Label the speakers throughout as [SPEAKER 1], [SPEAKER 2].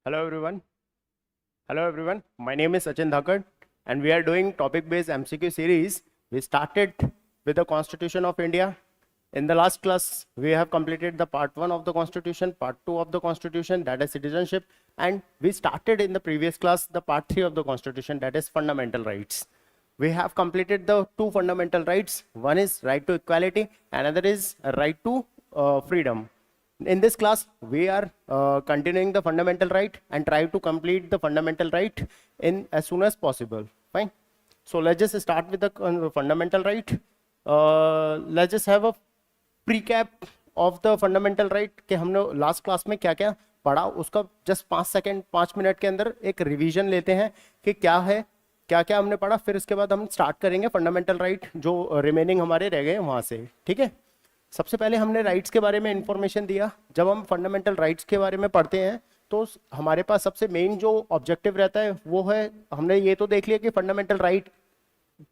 [SPEAKER 1] Hello everyone. Hello everyone. My name is Sachin Dhakad and we are doing topic based MCQ series. We started with the Constitution of India. In the last class, we have completed the part 1 of the Constitution, part 2 of the Constitution, that is citizenship, and we started in the previous class the part 3 of the Constitution, that is fundamental rights. We have completed the two fundamental rights. One is right to equality, another is right to freedom. In this class, we are continuing the fundamental right and try to complete the fundamental right in as soon as possible. Fine. So let's just start with the fundamental right. Let's just have a precap of the fundamental right कि हमने last class में क्या क्या पढ़ा, उसका just 5 minute के अंदर एक रिवीजन लेते हैं कि क्या है, क्या क्या हमने पढ़ा। फिर इसके बाद हम स्टार्ट करेंगे फंडामेंटल राइट जो रिमेनिंग हमारे रह गए वहाँ से। ठीक है, सबसे पहले हमने राइट्स के बारे में इंफॉर्मेशन दिया। जब हम फंडामेंटल राइट्स के बारे में पढ़ते हैं तो हमारे पास सबसे मेन जो ऑब्जेक्टिव रहता है वो है, हमने ये तो देख लिया कि फंडामेंटल राइट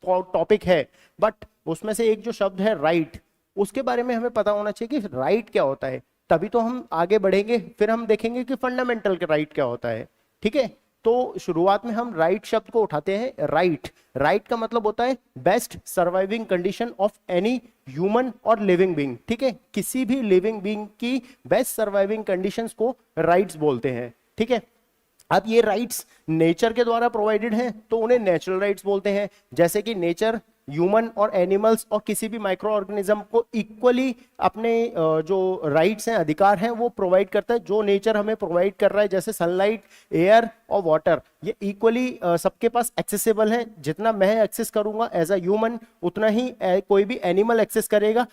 [SPEAKER 1] टॉपिक है, बट उसमें से एक जो शब्द है राइट, उसके बारे में हमें पता होना चाहिए कि राइट क्या होता है, तभी तो हम आगे बढ़ेंगे। फिर हम देखेंगे कि फंडामेंटल का राइट क्या होता है। ठीक है, तो शुरुआत में हम राइट शब्द को उठाते हैं। राइट का मतलब होता है best surviving condition of any human और लिविंग बीइंग। ठीक है, किसी भी लिविंग बीइंग की बेस्ट सर्वाइविंग कंडीशंस को राइट्स बोलते हैं। ठीक है, अब ये राइट्स नेचर के द्वारा प्रोवाइडेड हैं तो उन्हें नेचुरल राइट्स बोलते हैं। जैसे कि नेचर ह्यूमन और एनिमल्स और किसी भी माइक्रो ऑर्गेनिज्म को इक्वली अपने जो राइट्स हैं, अधिकार हैं, वो प्रोवाइड करता है। जो नेचर हमें प्रोवाइड कर रहा है, जैसे सनलाइट, एयर और वाटर, ये इक्वली सबके पास एक्सेसिबल है। जितना मैं एक्सेस करूंगा एज अ ह्यूमन, उतना ही कोई भी एनिमल एक्सेस करेगा,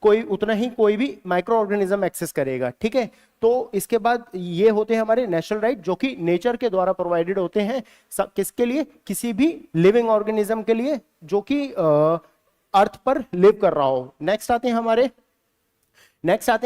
[SPEAKER 1] उतना ही कोई भी माइक्रो ऑर्गेनिज्म एक्सेस करेगा। ठीक है, तो इसके बाद ये होते हैं हमारे नेचुरल राइट जो कि नेचर के द्वारा प्रोवाइडेड होते हैं। किसके लिए? किसी भी लिविंग ऑर्गेनिज्म के लिए जो कि अर्थ पर लिव कर रहा हो। नेक्स्ट आते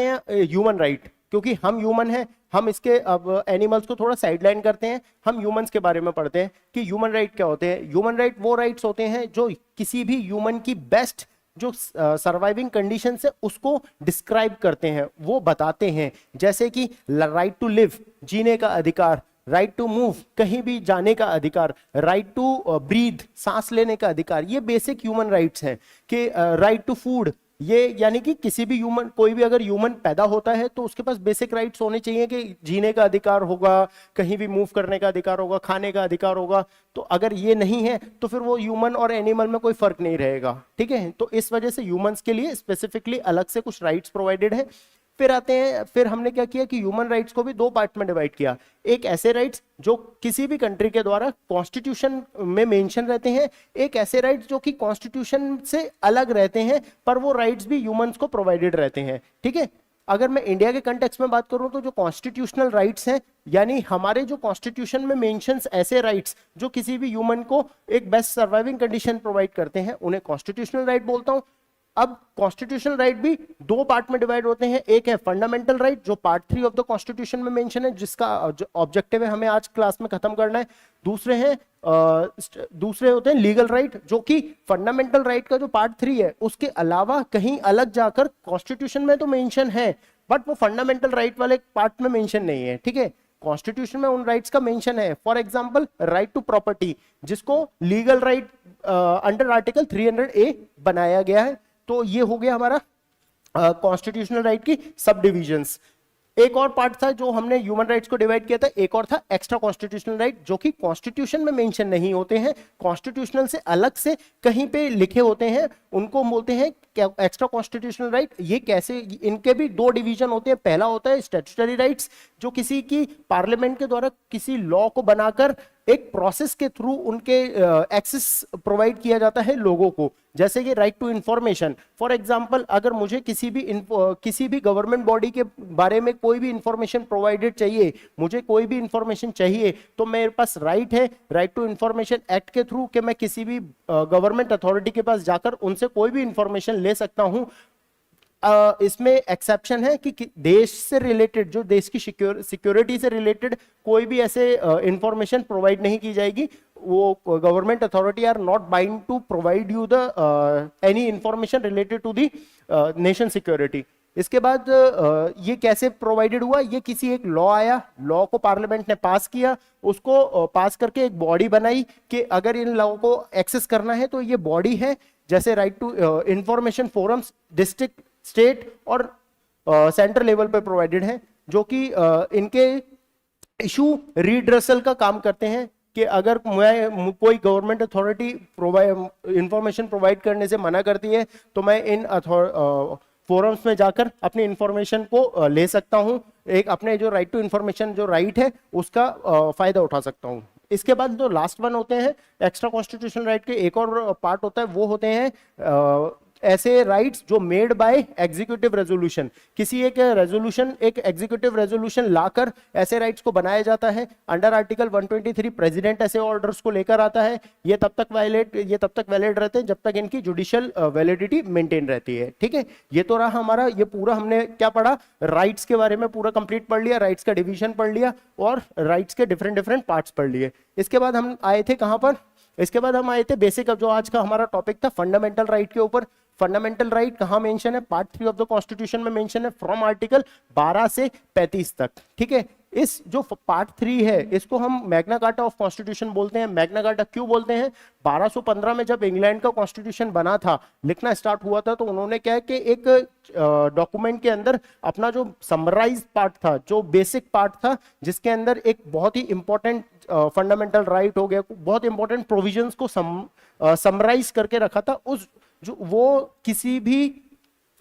[SPEAKER 1] हैं ह्यूमन राइट, क्योंकि हम ह्यूमन हैं। हम इसके अब एनिमल्स को थोड़ा साइडलाइन करते हैं, हम ह्यूमंस के बारे में पढ़ते हैं कि ह्यूमन राइट क्या होते हैं। ह्यूमन राइट वो राइट्स होते हैं जो किसी भी ह्यूमन की बेस्ट जो सर्वाइविंग कंडीशन है उसको डिस्क्राइब करते हैं, वो बताते हैं। जैसे कि राइट टू लिव, जीने का अधिकार, राइट टू मूव, कहीं भी जाने का अधिकार, राइट टू ब्रीथ, सांस लेने का अधिकार, ये बेसिक ह्यूमन राइट्स हैं। कि राइट टू फूड, ये यानी कि किसी भी ह्यूमन, कोई भी अगर ह्यूमन पैदा होता है तो उसके पास बेसिक राइट्स होने चाहिए कि जीने का अधिकार होगा, कहीं भी मूव करने का अधिकार होगा, खाने का अधिकार होगा। तो अगर ये नहीं है तो फिर वो ह्यूमन और एनिमल में कोई फर्क नहीं रहेगा। ठीक है, तो इस वजह से ह्यूमंस के लिए स्पेसिफिकली अलग से कुछ राइट्स प्रोवाइडेड है। फिर हमने क्या किया कि ह्यूमन राइट्स को भी दो पार्ट में डिवाइड किया। एक ऐसे राइट्स जो किसी भी कंट्री के द्वारा कॉन्स्टिट्यूशन में मेंशन रहते हैं, एक ऐसे राइट्स जो कि कॉन्स्टिट्यूशन से अलग रहते हैं पर वो राइट्स भी ह्यूमंस को प्रोवाइडेड रहते हैं। ठीक है, अगर मैं इंडिया के कंटेक्स्ट में बात करूं तो जो कॉन्स्टिट्यूशनल राइट्स हैं, यानी हमारे जो कॉन्स्टिट्यूशन में मेंशंस ऐसे राइट्स जो किसी भी ह्यूमन को एक बेस्ट सर्वाइविंग कंडीशन प्रोवाइड करते हैं, उन्हें कॉन्स्टिट्यूशनल राइट बोलता हूं। अब कॉन्स्टिट्यूशनल राइट भी दो पार्ट में डिवाइड होते हैं। एक है फंडामेंटल राइट जो पार्ट 3 ऑफ द कॉन्स्टिट्यूशन में मेंशन है, जिसका ऑब्जेक्टिव है हमें आज क्लास में खत्म करना है। दूसरे होते हैं लीगल राइट, जो कि फंडामेंटल राइट का जो पार्ट 3 है उसके अलावा कहीं अलग जाकर कॉन्स्टिट्यूशन में तो मेंशन है, बट वो फंडामेंटल राइट वाले पार्ट में मेंशन नहीं है। ठीक है, कॉन्स्टिट्यूशन में उन राइट्स का मेंशन है। For example right to property, जिसको legal right under article 300A बनाया गया है। तो ये हो गया हमारा कॉन्स्टिट्यूशनल राइट की सब डिविजन्स। एक और पार्ट था जो हमने ह्यूमन राइट्स को डिवाइड किया था, एक और था एक्स्ट्रा कॉन्स्टिट्यूशनल राइट, जो कि कॉन्स्टिट्यूशन में मेंशन नहीं होते हैं, कॉन्स्टिट्यूशनल से अलग से कहीं पे लिखे होते हैं, उनको बोलते हैं एक्स्ट्रा कॉन्स्टिट्यूशनल राइट। ये कैसे, इनके भी दो डिवीजन होते हैं। पहला होता है स्टैट्यूटरी राइट्स, जो किसी की पार्लियामेंट के द्वारा किसी लॉ को बनाकर एक प्रोसेस के थ्रू उनके एक्सेस प्रोवाइड किया जाता है लोगों को। जैसे कि right to information, for example अगर मुझे किसी भी गवर्नमेंट बॉडी के बारे में कोई भी इंफॉर्मेशन प्रोवाइडेड चाहिए, मुझे कोई भी इंफॉर्मेशन चाहिए, तो मेरे पास राइट है राइट टू इंफॉर्मेशन एक्ट के थ्रू कि मैं किसी भी गवर्नमेंट अथॉरिटी के पास जाकर उनसे कोई भी इंफॉर्मेशन ले सकता हूं। इसमें एक्सेप्शन है कि देश से रिलेटेड, जो देश की सिक्योरिटी से रिलेटेड कोई भी ऐसे इंफॉर्मेशन प्रोवाइड नहीं की जाएगी। वो government authority are not bind to provide you the any information related to the nation security. इसके बाद ये कैसे प्रोवाइडेड हुआ, ये किसी एक लॉ आया, लॉ को पार्लियामेंट ने पास किया, उसको पास करके एक बॉडी बनाई कि अगर इन लॉ को एक्सेस करना है तो ये बॉडी है, जैसे right to information forums district, state और सेंट्रल लेवल पे प्रोवाइडेड है, जो कि इनके इशू रिड्रेसल का काम करते हैं कि अगर मैं कोई गवर्नमेंट अथॉरिटी इंफॉर्मेशन प्रोवाइड करने से मना करती है तो मैं इन फोरम्स में जाकर अपनी इंफॉर्मेशन को ले सकता हूं, एक अपने जो राइट टू इंफॉर्मेशन जो राइट है उसका फायदा उठा सकता हूं। इसके बाद जो लास्ट वन होते हैं एक्स्ट्रा कॉन्स्टिट्यूशनल राइट के, एक और पार्ट होता है, वो होते हैं ऐसे राइट्स जो मेड बाय एग्जीक्यूटिव रेजोल्यूशन, किसी एक रेजोल्यूशन, एक एग्जीक्यूटिव रेजोल्यूशन लाकर ऐसे राइट्स को बनाया जाता है। अंडर आर्टिकल 123 प्रेसिडेंट ऐसे ऑर्डर्स को लेकर आता है, ये तब तक वैलिड रहते हैं जब तक इनकी जुडिशियल वैलिडिटी मेंटेन रहती है। ठीक है, ये तो रहा हमारा, ये पूरा हमने क्या पढ़ा, राइट्स के बारे में पूरा कंप्लीट पढ़ लिया, राइट्स का डिवीजन पढ़ लिया और राइट्स के डिफरेंट पार्ट्स पढ़ लिए। इसके बाद हम आए थे कहां पर, इसके बाद हम आए थे बेसिक, जो आज का हमारा टॉपिक था फंडामेंटल राइट के ऊपर। फंडामेंटल राइट कहां मेंशन है, पार्ट 3 ऑफ द कॉन्स्टिट्यूशन में मेंशन है, फ्रॉम आर्टिकल 12 से 35 तक। ठीक है, इस जो पार्ट 3 है इसको हम मैग्ना कार्टा ऑफ कॉन्स्टिट्यूशन बोलते हैं। मैग्ना कार्टा क्यों बोलते हैं, 1215 में जब इंग्लैंड का कॉन्स्टिट्यूशन बना था, लिखना स्टार्ट हुआ था, तो उन्होंने क्या है कि एक डॉक्यूमेंट के अंदर अपना जो समराइज पार्ट था, जो बेसिक पार्ट था, जिसके अंदर एक बहुत ही इंपॉर्टेंट फंडामेंटल राइट हो गया, बहुत इंपॉर्टेंट प्रोविजंस को समराइज करके रखा था, उस जो वो किसी भी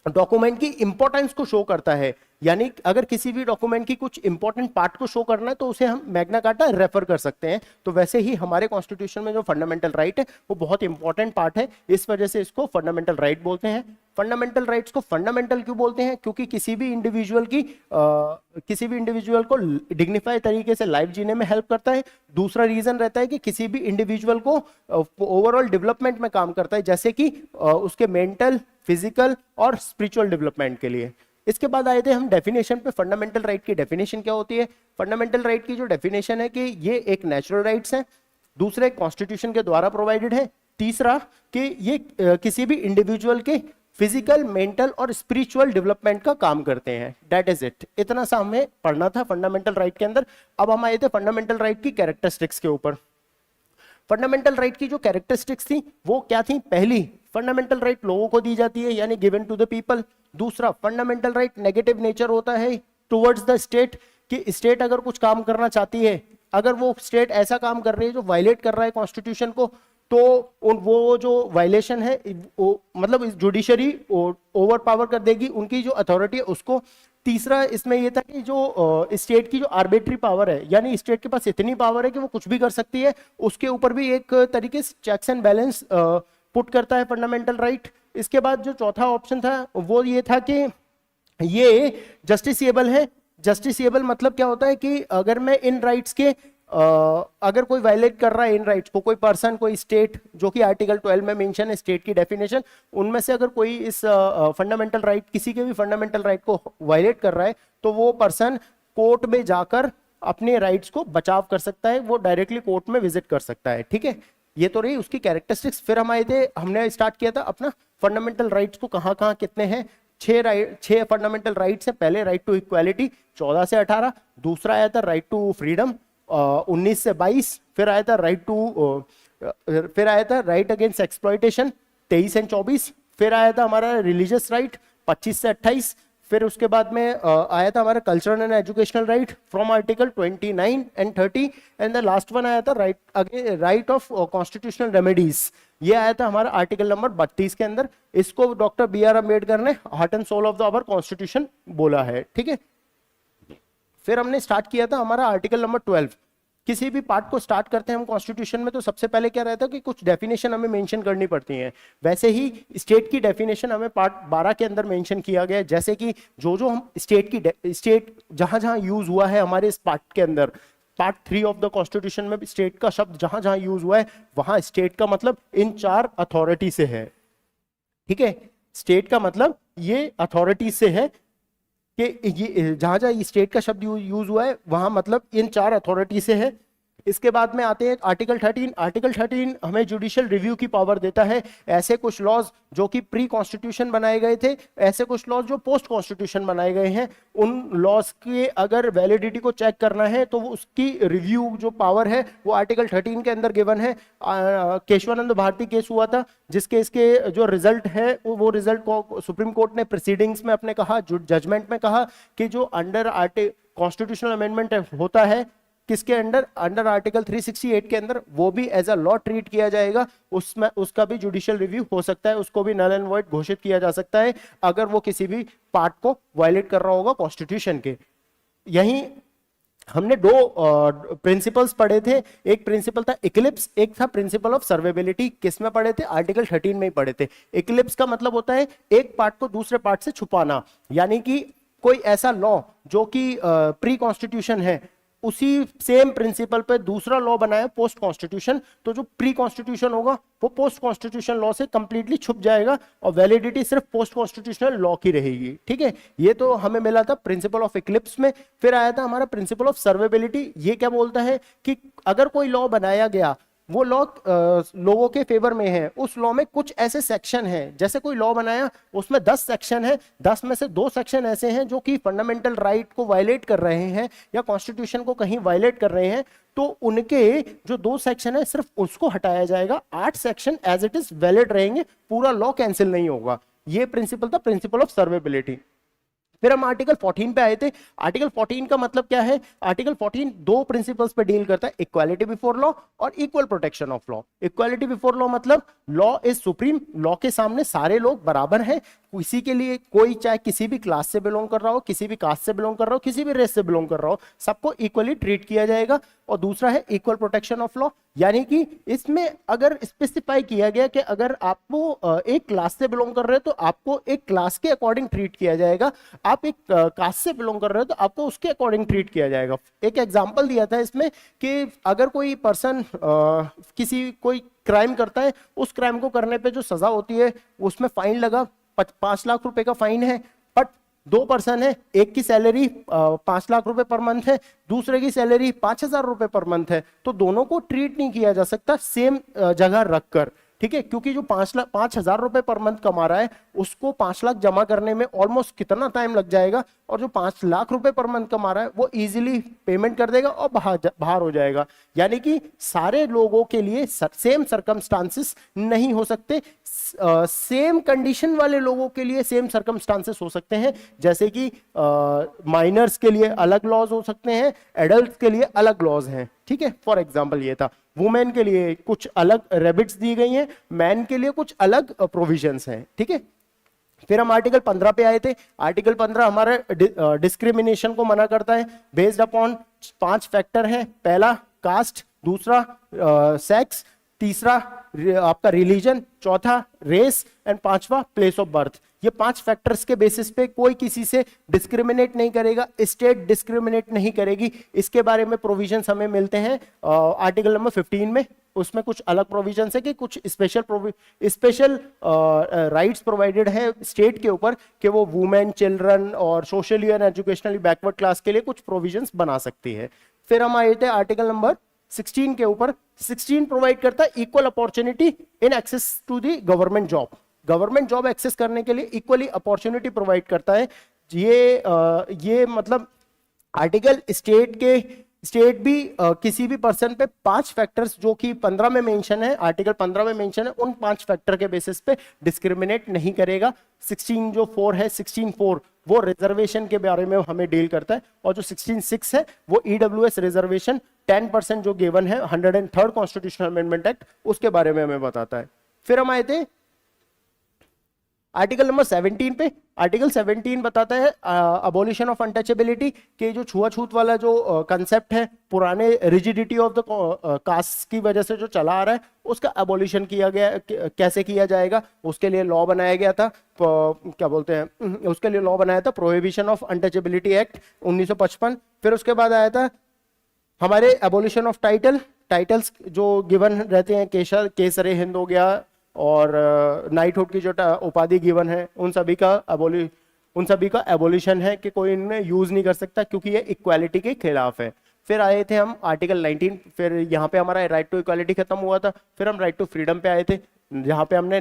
[SPEAKER 1] डॉक्यूमेंट की इंपॉर्टेंस को शो करता है। यानी अगर किसी भी डॉक्यूमेंट की कुछ इंपॉर्टेंट पार्ट को शो करना है तो उसे हम मैग्ना कार्टा रेफर कर सकते हैं। तो वैसे ही हमारे कॉन्स्टिट्यूशन में जो फंडामेंटल राइट है वो बहुत इंपॉर्टेंट पार्ट है, इस वजह से इसको फंडामेंटल राइट बोलते हैं। फंडामेंटल राइट्स को फंडामेंटल क्यों बोलते हैं, क्योंकि किसी भी इंडिविजुअल को डिग्निफाइड तरीके से लाइफ जीने में हेल्प करता है। दूसरा रीजन रहता है कि किसी भी इंडिविजुअल को ओवरऑल डेवलपमेंट में काम करता है, जैसे कि उसके मेंटल, फिजिकल और स्पिरिचुअल डेवलपमेंट के लिए। इसके बाद आए थे हम डेफिनेशन पे, फंडामेंटल राइट की डेफिनेशन क्या होती है। फंडामेंटल राइट की जो डेफिनेशन है कि ये एक नेचुरल राइट्स है, दूसरे कॉन्स्टिट्यूशन के द्वारा प्रोवाइडेड है, तीसरा कि ये किसी भी इंडिविजुअल के फिजिकल, मेंटल और स्पिरिचुअल डेवलपमेंट का काम करते हैं। दैट इज इट, इतना सा हमें पढ़ना था फंडामेंटल राइट के अंदर। अब हम आए थे फंडामेंटल राइट की कैरेक्टरिस्टिक्स के ऊपर। फंडामेंटल राइट की जो कैरेक्टरिस्टिक्स थी वो क्या थी, पहली, फंडामेंटल राइट लोगों को दी जाती है, यानी गिवन टू द पीपल। दूसरा, फंडामेंटल राइट नेगेटिव नेचर होता है टुवर्ड्स द स्टेट, कि स्टेट अगर कुछ काम करना चाहती है, अगर वो स्टेट ऐसा काम कर रही है जो वायलेट कर रहा है कॉन्स्टिट्यूशन को, तो वो जो वायलेशन है मतलब जुडिशरी ओवर पावर कर देगी उनकी जो अथॉरिटी है उसको। तीसरा इसमें यह था कि जो स्टेट की जो आर्बिट्री पावर है, यानी स्टेट के पास इतनी पावर है कि वो कुछ भी कर सकती है, उसके ऊपर भी एक तरीके से चेक्स एंड बैलेंस पुट करता है फंडामेंटल राइट। इसके बाद जो चौथा ऑप्शन था वो ये था कि ये जस्टिसिएबल है। जस्टिसिएबल मतलब क्या होता है कि अगर मैं इन राइट्स के अगर कोई वायलेट कर रहा है इन राइट्स को, कोई पर्सन, कोई स्टेट, जो कि आर्टिकल 12 में मेंशन है स्टेट की डेफिनेशन, उनमें से अगर कोई इस फंडामेंटल राइट, किसी के भी फंडामेंटल राइट को वायलेट कर रहा है, तो वो पर्सन कोर्ट में जाकर अपने राइट्स को बचाव कर सकता है, वो डायरेक्टली कोर्ट में विजिट कर सकता है। ठीक है, ये तो रही उसकी कैरेक्टरिस्टिक्स। फिर हम आए थे, हमने स्टार्ट किया था अपना फंडामेंटल राइट्स को कहाँ कहाँ कितने हैं, 6 फंडामेंटल राइट्स हैं। पहले राइट टू इक्वालिटी 14 से 18, दूसरा आया था राइट टू फ्रीडम 19 से 22, फिर आया था राइट अगेंस्ट एक्सप्लॉयटेशन 23 एंड 24, फिर आया था हमारा रिलीजियस राइट 25 से 28, फिर उसके बाद में आया था हमारा cultural and educational right from article 29 and 30, and the last one आया था राइट ऑफ कॉन्स्टिट्यूशनल रेमेडीज, ये आया था हमारा आर्टिकल नंबर 32 के अंदर। इसको डॉक्टर BR अम्बेडकर ने heart and soul of the our constitution बोला है। ठीक है, फिर हमने स्टार्ट किया था हमारा आर्टिकल नंबर 12। किसी भी पार्ट को स्टार्ट करते हैं हम कॉन्स्टिट्यूशन में तो सबसे पहले क्या रहता है कि कुछ डेफिनेशन हमें मेंशन करनी पड़ती हैं। वैसे ही स्टेट की डेफिनेशन हमें पार्ट 12 के अंदर मेंशन किया गया है, जैसे कि जो हम स्टेट जहां जहां यूज हुआ है हमारे इस पार्ट के अंदर, पार्ट 3 ऑफ द कॉन्स्टिट्यूशन में स्टेट का शब्द जहां जहां यूज हुआ है वहां स्टेट का मतलब इन 4 अथॉरिटी से है। ठीक है, स्टेट का मतलब ये अथॉरिटी से है कि ये जहां जहां स्टेट का शब्द यूज हुआ है वहां मतलब इन 4 अथॉरिटी से है। इसके बाद में आते हैं आर्टिकल 13। आर्टिकल 13 हमें जुडिशियल रिव्यू की पावर देता है। ऐसे कुछ लॉज जो कि प्री कॉन्स्टिट्यूशन बनाए गए थे, ऐसे कुछ लॉज जो पोस्ट कॉन्स्टिट्यूशन बनाए गए हैं, उन लॉज के अगर वैलिडिटी को चेक करना है तो उसकी रिव्यू जो पावर है वो आर्टिकल 13 के अंदर गिवन है। केशवानंद भारती केस हुआ था, जिसके इसके जो रिजल्ट है वो रिजल्ट को सुप्रीम कोर्ट ने प्रोसीडिंग्स में अपने कहा, जजमेंट में कहा कि जो अंडर कॉन्स्टिट्यूशनल अमेंडमेंट होता है किसके अंडर, अंडर आर्टिकल 368 के अंदर, वो भी एज अ लॉ ट्रीट किया जाएगा। उसमें उसका भी जुडिशियल रिव्यू हो सकता है, उसको भी नल एंड वॉइड घोषित किया जा सकता है अगर वो किसी भी पार्ट को वायलेट कर रहा होगा कॉन्स्टिट्यूशन के। यही हमने दो प्रिंसिपल्स पढ़े थे, एक प्रिंसिपल था इक्लिप्स, एक था प्रिंसिपल ऑफ सर्वेबिलिटी। किस में पढ़े थे? आर्टिकल 13 में ही पढ़े थे। इक्लिप्स का मतलब होता है एक पार्ट को दूसरे पार्ट से छुपाना, यानी कि कोई ऐसा लॉ जो कि प्री कॉन्स्टिट्यूशन है, उसी सेम प्रिंसिपल पे दूसरा लॉ बनाया पोस्ट कॉन्स्टिट्यूशन, तो जो प्री कॉन्स्टिट्यूशन होगा वो पोस्ट कॉन्स्टिट्यूशन लॉ से कंप्लीटली छुप जाएगा और वैलिडिटी सिर्फ पोस्ट कॉन्स्टिट्यूशनल लॉ की रहेगी। ठीक है, ये तो हमें मिला था प्रिंसिपल ऑफ इक्लिप्स में। फिर आया था हमारा प्रिंसिपल ऑफ सर्वेबिलिटी। ये क्या बोलता है कि अगर कोई लॉ बनाया गया, वो लॉ लोगों के फेवर में है, उस लॉ में कुछ ऐसे सेक्शन हैं, जैसे कोई लॉ बनाया उसमें 10 सेक्शन है, 10 में से 2 सेक्शन ऐसे हैं जो कि फंडामेंटल राइट को वायलेट कर रहे हैं या कॉन्स्टिट्यूशन को कहीं वायलेट कर रहे हैं, तो उनके जो 2 सेक्शन है सिर्फ उसको हटाया जाएगा, 8 section as it is valid रहेंगे, पूरा लॉ कैंसिल नहीं होगा। ये प्रिंसिपल था प्रिंसिपल ऑफ सर्वेबिलिटी। फिर हम आर्टिकल 14 पे आए थे। आर्टिकल 14 का मतलब क्या है? आर्टिकल 14 दो प्रिंसिपल्स पे डील करता है, इक्वालिटी बिफोर लॉ और equal protection of law. Equality before law मतलब लॉ इज सुप्रीम, लॉ के सामने सारे लोग बराबर हैं, किसी के लिए कोई चाहे किसी भी क्लास से बिलोंग कर रहा हो, किसी भी कास्ट से बिलोंग कर रहा हो, किसी भी रेस से बिलोंग कर रहा हो, सबको इक्वली ट्रीट किया जाएगा। और दूसरा है इक्वल प्रोटेक्शन ऑफ लॉ, यानी कि इसमें अगर स्पेसिफाई किया गया कि अगर आपको एक क्लास से बिलोंग कर रहे हो तो आपको एक क्लास के अकॉर्डिंग ट्रीट किया जाएगा, आप एक कास्ट से बिलोंग कर रहे हो तो आपको उसके अकॉर्डिंग ट्रीट किया जाएगा। एक एग्जांपल दिया था इसमें कि अगर कोई पर्सन कोई क्राइम करता है, उस क्राइम को करने पे जो सजा होती है उसमें फाइन लगा, 5 लाख रुपए का फाइन है, बट 2 पर्सन है, एक की सैलरी 5 लाख रुपए पर मंथ है, दूसरे की सैलरी 5,000 रुपए पर मंथ है, तो दोनों को ट्रीट नहीं किया जा सकता सेम जगह रखकर। ठीक है, क्योंकि जो 5,000 रुपए पर मंथ कमा रहा है उसको 5 लाख जमा करने में ऑलमोस्ट कितना टाइम लग जाएगा, और जो 5 लाख रुपए पर मंथ कमा रहा है वो इजीली पेमेंट कर देगा और बाहर हो जाएगा। यानी कि सारे लोगों के लिए सेम सर्कमस्टांसेस नहीं हो सकते, सेम कंडीशन वाले लोगों के लिए सेम सर्कमस्टांसेस हो सकते हैं, जैसे कि माइनर्स के लिए अलग लॉज हो सकते हैं, एडल्ट के लिए अलग लॉज हैं। ठीक है, फॉर एग्जांपल ये था, वुमेन के लिए कुछ अलग रेबिट्स दी गई हैं, मैन के लिए कुछ अलग प्रोविजंस हैं। ठीक है, फिर हम आर्टिकल 15 पे आए थे। आर्टिकल 15 हमारे डिस्क्रिमिनेशन को मना करता है बेस्ड अपॉन 5 फैक्टर हैं। पहला कास्ट, दूसरा सेक्स, तीसरा आपका रिलीजन, चौथा रेस एंड पांचवा प्लेस ऑफ बर्थ। ये 5 फैक्टर्स के बेसिस पे कोई किसी से डिस्क्रिमिनेट नहीं करेगा, स्टेट डिस्क्रिमिनेट नहीं करेगी। इसके बारे में प्रोविजंस हमें मिलते हैं आर्टिकल नंबर 15 में। उसमें कुछ अलग प्रोविजंस है कि कुछ स्पेशल राइट्स प्रोवाइडेड है स्टेट के ऊपर कि वो वुमेन, चिल्ड्रन और socially and educationally backward class के लिए कुछ प्रोविजंस बना सकती है। फिर हम आए थे आर्टिकल नंबर 16 के ऊपर। 16 प्रोवाइड करता है equal opportunity in access to the government job. Government job access करने के लिए इक्वली अपॉर्चुनिटी प्रोवाइड करता है। ये मतलब आर्टिकल स्टेट भी किसी भी पर्सन पे 5 फैक्टर्स जो कि 15 में मेंशन है, आर्टिकल 15 में मेंशन है, उन 5 फैक्टर के बेसिस पे डिस्क्रिमिनेट नहीं करेगा। 16 जो 4 है, 16(4) वो रिजर्वेशन के बारे में हमें डील करता है, और जो 16(6) है वो ईडब्ल्यूएस रिजर्वेशन 10% जो गिवन है 103rd कॉन्स्टिट्यूशनल अमेंडमेंट एक्ट, उसके बारे में हमें बताता है। फिर हम आए थे आर्टिकल नंबर 17 पे। आर्टिकल 17 बताता है अबॉलिशन ऑफ अनटचेबिलिटी के जो छुआछूत वाला जो कंसेप्ट है पुराने रिजिडिटी ऑफ द कास्ट की वजह से जो चला आ रहा है, उसका अबॉलिशन किया गया। कैसे किया जाएगा, उसके लिए लॉ बनाया गया था, क्या बोलते हैं, उसके लिए लॉ बनाया था प्रोहिबिशन ऑफ अनटचेबिलिटी एक्ट 1955। फिर उसके बाद आया था हमारे एबॉलिशन ऑफ टाइटल्स जो गिवन रहते हैं, केसरे हिंद हो गया और नाइटहुड की जो उपाधि गिवन है, उन सभी का एबोलिशन है कि कोई इन्हें यूज नहीं कर सकता, क्योंकि ये इक्वालिटी के खिलाफ है। फिर आए थे हम आर्टिकल 19, फिर यहाँ पे हमारा राइट टू इक्वालिटी खत्म हुआ था, फिर हम राइट टू फ्रीडम पे आए थे, जहाँ पे हमने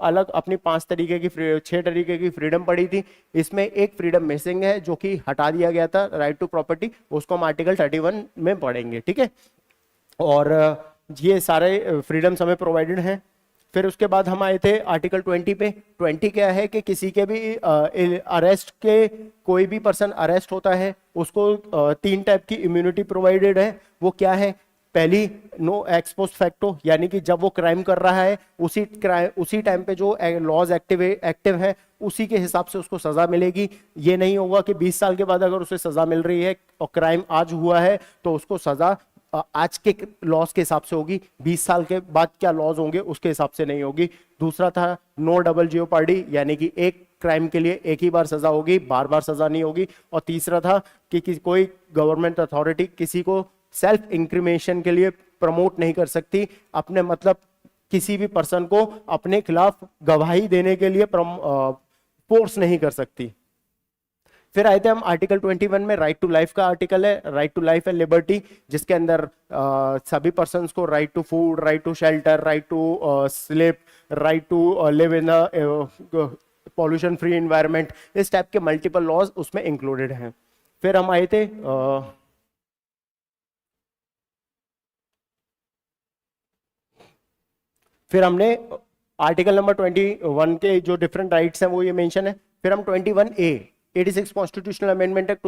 [SPEAKER 1] अलग अपनी 6 तरीके की फ्रीडम पढ़ी थी। इसमें एक फ्रीडम मिसिंग है जो कि हटा दिया गया था, राइट टू प्रॉपर्टी, उसको हम आर्टिकल 31 में पढ़ेंगे, ठीक है। और ये सारे फ्रीडम्स हमें प्रोवाइडेड हैं। फिर उसके बाद हम आए थे आर्टिकल 20 पे। 20 क्या है कि किसी के भी अरेस्ट के, कोई भी पर्सन अरेस्ट होता है उसको 3 टाइप की इम्यूनिटी प्रोवाइडेड है। वो क्या है? पहली, नो एक्स पोस्ट फैक्टो, यानी कि जब वो क्राइम कर रहा है उसी टाइम पे जो लॉज एक्टिव है उसी के हिसाब से उसको सजा मिलेगी। ये नहीं होगा कि 20 साल के बाद अगर उसे सजा मिल रही है और क्राइम आज हुआ है तो उसको सजा आज के लॉज के हिसाब से होगी, 20 साल के बाद क्या लॉज होंगे उसके हिसाब से नहीं होगी। दूसरा था नो डबल जियोपार्डी, यानी कि एक क्राइम के लिए एक ही बार सजा होगी, बार बार सजा नहीं होगी। और तीसरा था कि कोई गवर्नमेंट अथॉरिटी किसी को सेल्फ इंक्रिमेशन के लिए प्रमोट नहीं कर सकती, अपने मतलब किसी भी पर्सन को अपने खिलाफ गवाही देने के लिए फोर्स नहीं कर सकती। फिर आए थे हम आर्टिकल 21 में, राइट टू लाइफ का आर्टिकल है, right to life and liberty, जिसके अंदर सभी पर्सन्स को right to food, right to shelter, right to sleep, right to live in pollution free environment, इस टाइप के मल्टीपल लॉज उसमें इंक्लूडेड हैं। फिर हम आए थे फिर हमने आर्टिकल नंबर 21 के जो डिफरेंट राइट्स हैं वो ये मेंशन है। फिर हम 21A 86 कॉन्स्टिट्यूशनल अमेंडमेंट एक्ट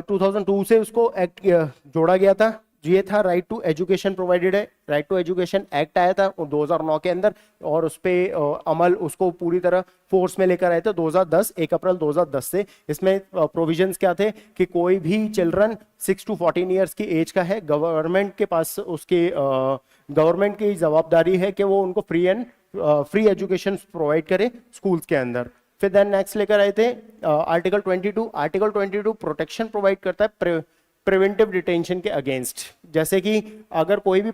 [SPEAKER 1] 2002 से उसको एक्ट जोड़ा गया था। ये था राइट टू एजुकेशन प्रोवाइडेड है, राइट टू एजुकेशन एक्ट आया था 2009 के अंदर, और उस पे अमल उसको पूरी तरह फोर्स में लेकर आए थे 2010, 1 अप्रैल 2010 से। इसमें प्रोविजंस क्या थे कि कोई भी चिल्ड्रन 6 to 14 ईयर्स की एज का है, गवर्नमेंट के पास उसके गवर्नमेंट की जवाबदारी है कि वो उनको फ्री एजुकेशन प्रोवाइड करे स्कूल्स के अंदर। फिर देन नेक्स्ट लेकर आए थे आर्टिकल 22। आर्टिकल 22 प्रोटेक्शन प्रोवाइड करता है प्रिवेंटिव डिटेंशन के अगेंस्ट, जैसे कि अगर कोई भी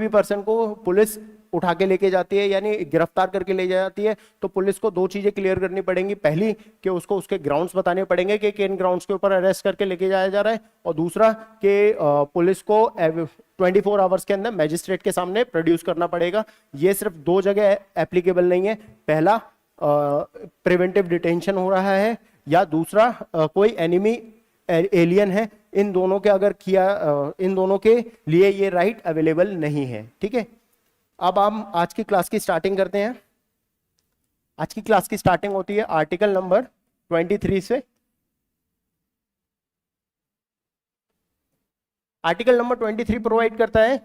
[SPEAKER 1] पर्सन को पुलिस उठा के लेके जाती है, यानी गिरफ्तार करके ले जाती है, तो पुलिस को 2 चीजें क्लियर करनी पड़ेंगी। पहली कि उसको उसके ग्राउंड्स बताने पड़ेंगे कि किन ग्राउंड्स के ऊपर अरेस्ट करके लेके जाया जा रहा है, और दूसरा कि पुलिस को 24 आवर्स के अंदर मैजिस्ट्रेट के सामने प्रोड्यूस करना पड़ेगा। ये सिर्फ 2 जगह एप्लीकेबल नहीं है, पहला प्रिवेंटिव डिटेंशन हो रहा है, या दूसरा कोई एनिमी एलियन है। इन दोनों के लिए ये राइट अवेलेबल नहीं है, ठीक है। अब हम आज की क्लास की स्टार्टिंग करते हैं। आज की क्लास की स्टार्टिंग होती है आर्टिकल नंबर 23 से। आर्टिकल नंबर 23 प्रोवाइड करता है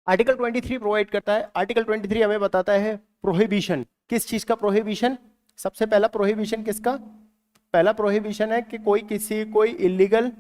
[SPEAKER 1] आर्टिकल 23 प्रोवाइड करता है, आर्टिकल 23 हमें बताता है प्रोहिबिशन। किस चीज का प्रोहिबिशन? सबसे पहला प्रोहिबिशन किसका? पहला प्रोहिबिशन है कि कोई इलीगल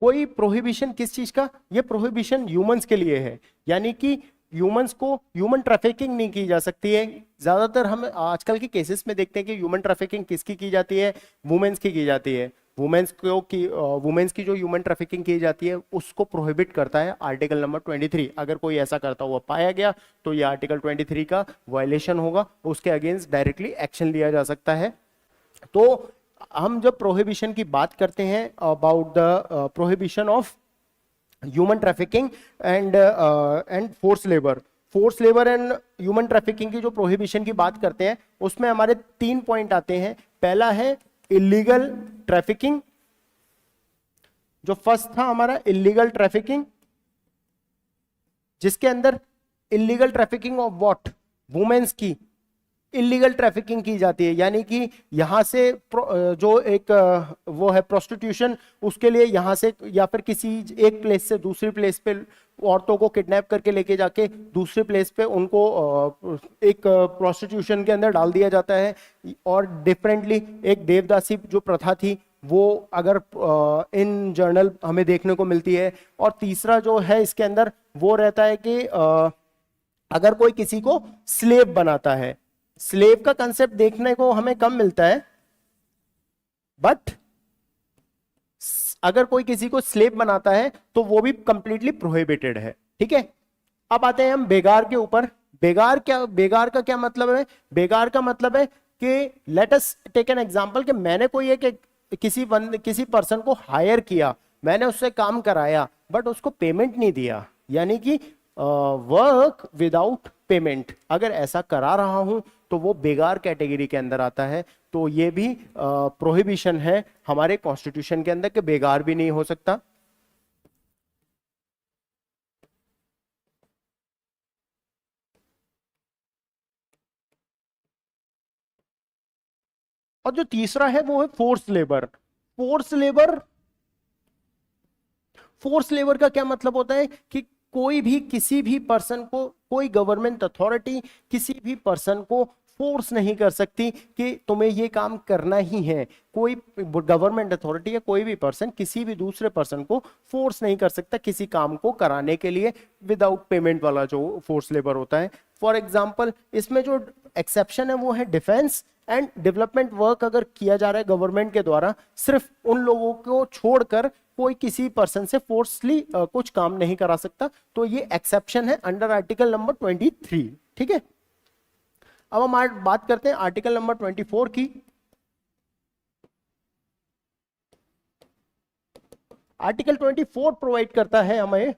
[SPEAKER 1] कोई प्रोहिबिशन किस चीज का, ये प्रोहिबिशन ह्यूमंस के लिए है, यानी कि ह्यूमंस को ह्यूमन ट्रैफिकिंग नहीं की जा सकती है। ज्यादातर हम आजकल के केसेस में देखते हैं कि ह्यूमन ट्रैफिकिंग किसकी की जाती है, वुमेन्स की जाती है। वुमेन्स की जो ह्यूमन ट्रैफिकिंग की जाती है उसको प्रोहिबिट करता है आर्टिकल नंबर 23। अगर कोई ऐसा करता हुआ पाया गया तो ये आर्टिकल 23 का वायलेशन होगा, उसके अगेंस्ट डायरेक्टली एक्शन लिया जा सकता है। तो हम जब प्रोहिबिशन की बात करते हैं, about the prohibition of human trafficking and force labour and human trafficking की जो प्रोहिबिशन की बात करते हैं उसमें हमारे 3 पॉइंट आते हैं। पहला है इलीगल ट्रैफिकिंग, जो फर्स्ट था हमारा इलीगल ट्रैफिकिंग, जिसके अंदर illegal trafficking of what, women's की इलीगल ट्रैफिकिंग की जाती है, यानी कि यहां से जो एक वो है प्रोस्टिट्यूशन, उसके लिए यहां से या फिर किसी एक प्लेस से दूसरी प्लेस पे औरतों को किडनैप करके लेके जाके दूसरी प्लेस पे उनको एक प्रोस्टिट्यूशन के अंदर डाल दिया जाता है। और डिफरेंटली एक देवदासी जो प्रथा थी वो अगर इन जर्नल हमें देखने को मिलती है। और तीसरा जो है इसके अंदर वो रहता है कि अगर कोई किसी को स्लेव बनाता है, स्लेव का कंसेप्ट देखने को हमें कम मिलता है, बट अगर कोई किसी को स्लेव बनाता है तो वो भी कंप्लीटली प्रोहिबिटेड है। ठीक है, अब आते हैं हम बेगार के ऊपर। बेगार का क्या मतलब है? बेगार का मतलब है कि let us take an example कि मैंने कोई एक किसी पर्सन को हायर किया, मैंने उससे काम कराया बट उसको पेमेंट नहीं दिया, यानी कि वर्क विदाउट पेमेंट, अगर ऐसा करा रहा हूं तो वो बेगार कैटेगरी के अंदर आता है। तो ये भी प्रोहिबिशन है हमारे कॉन्स्टिट्यूशन के अंदर कि बेगार भी नहीं हो सकता। और जो तीसरा है वो है फोर्स लेबर। फोर्स लेबर का क्या मतलब होता है कि कोई भी किसी भी पर्सन को, कोई गवर्नमेंट अथॉरिटी किसी भी पर्सन को फोर्स नहीं कर सकती कि तुम्हें ये काम करना ही है। कोई गवर्नमेंट अथॉरिटी या कोई भी पर्सन किसी भी दूसरे पर्सन को फोर्स नहीं कर सकता किसी काम को कराने के लिए विदाउट पेमेंट वाला जो फोर्स लेबर होता है। फॉर एग्जाम्पल इसमें जो एक्सेप्शन है वो है डिफेंस एंड डेवलपमेंट वर्क अगर किया जा रहा है गवर्नमेंट के द्वारा, सिर्फ उन लोगों को छोड़कर कोई किसी पर्सन से फोर्सली कुछ काम नहीं करा सकता। तो ये एक्सेप्शन है अंडर आर्टिकल नंबर 23। ठीक है, अब हम बात करते हैं आर्टिकल नंबर 24 की। आर्टिकल 24 प्रोवाइड करता है हमें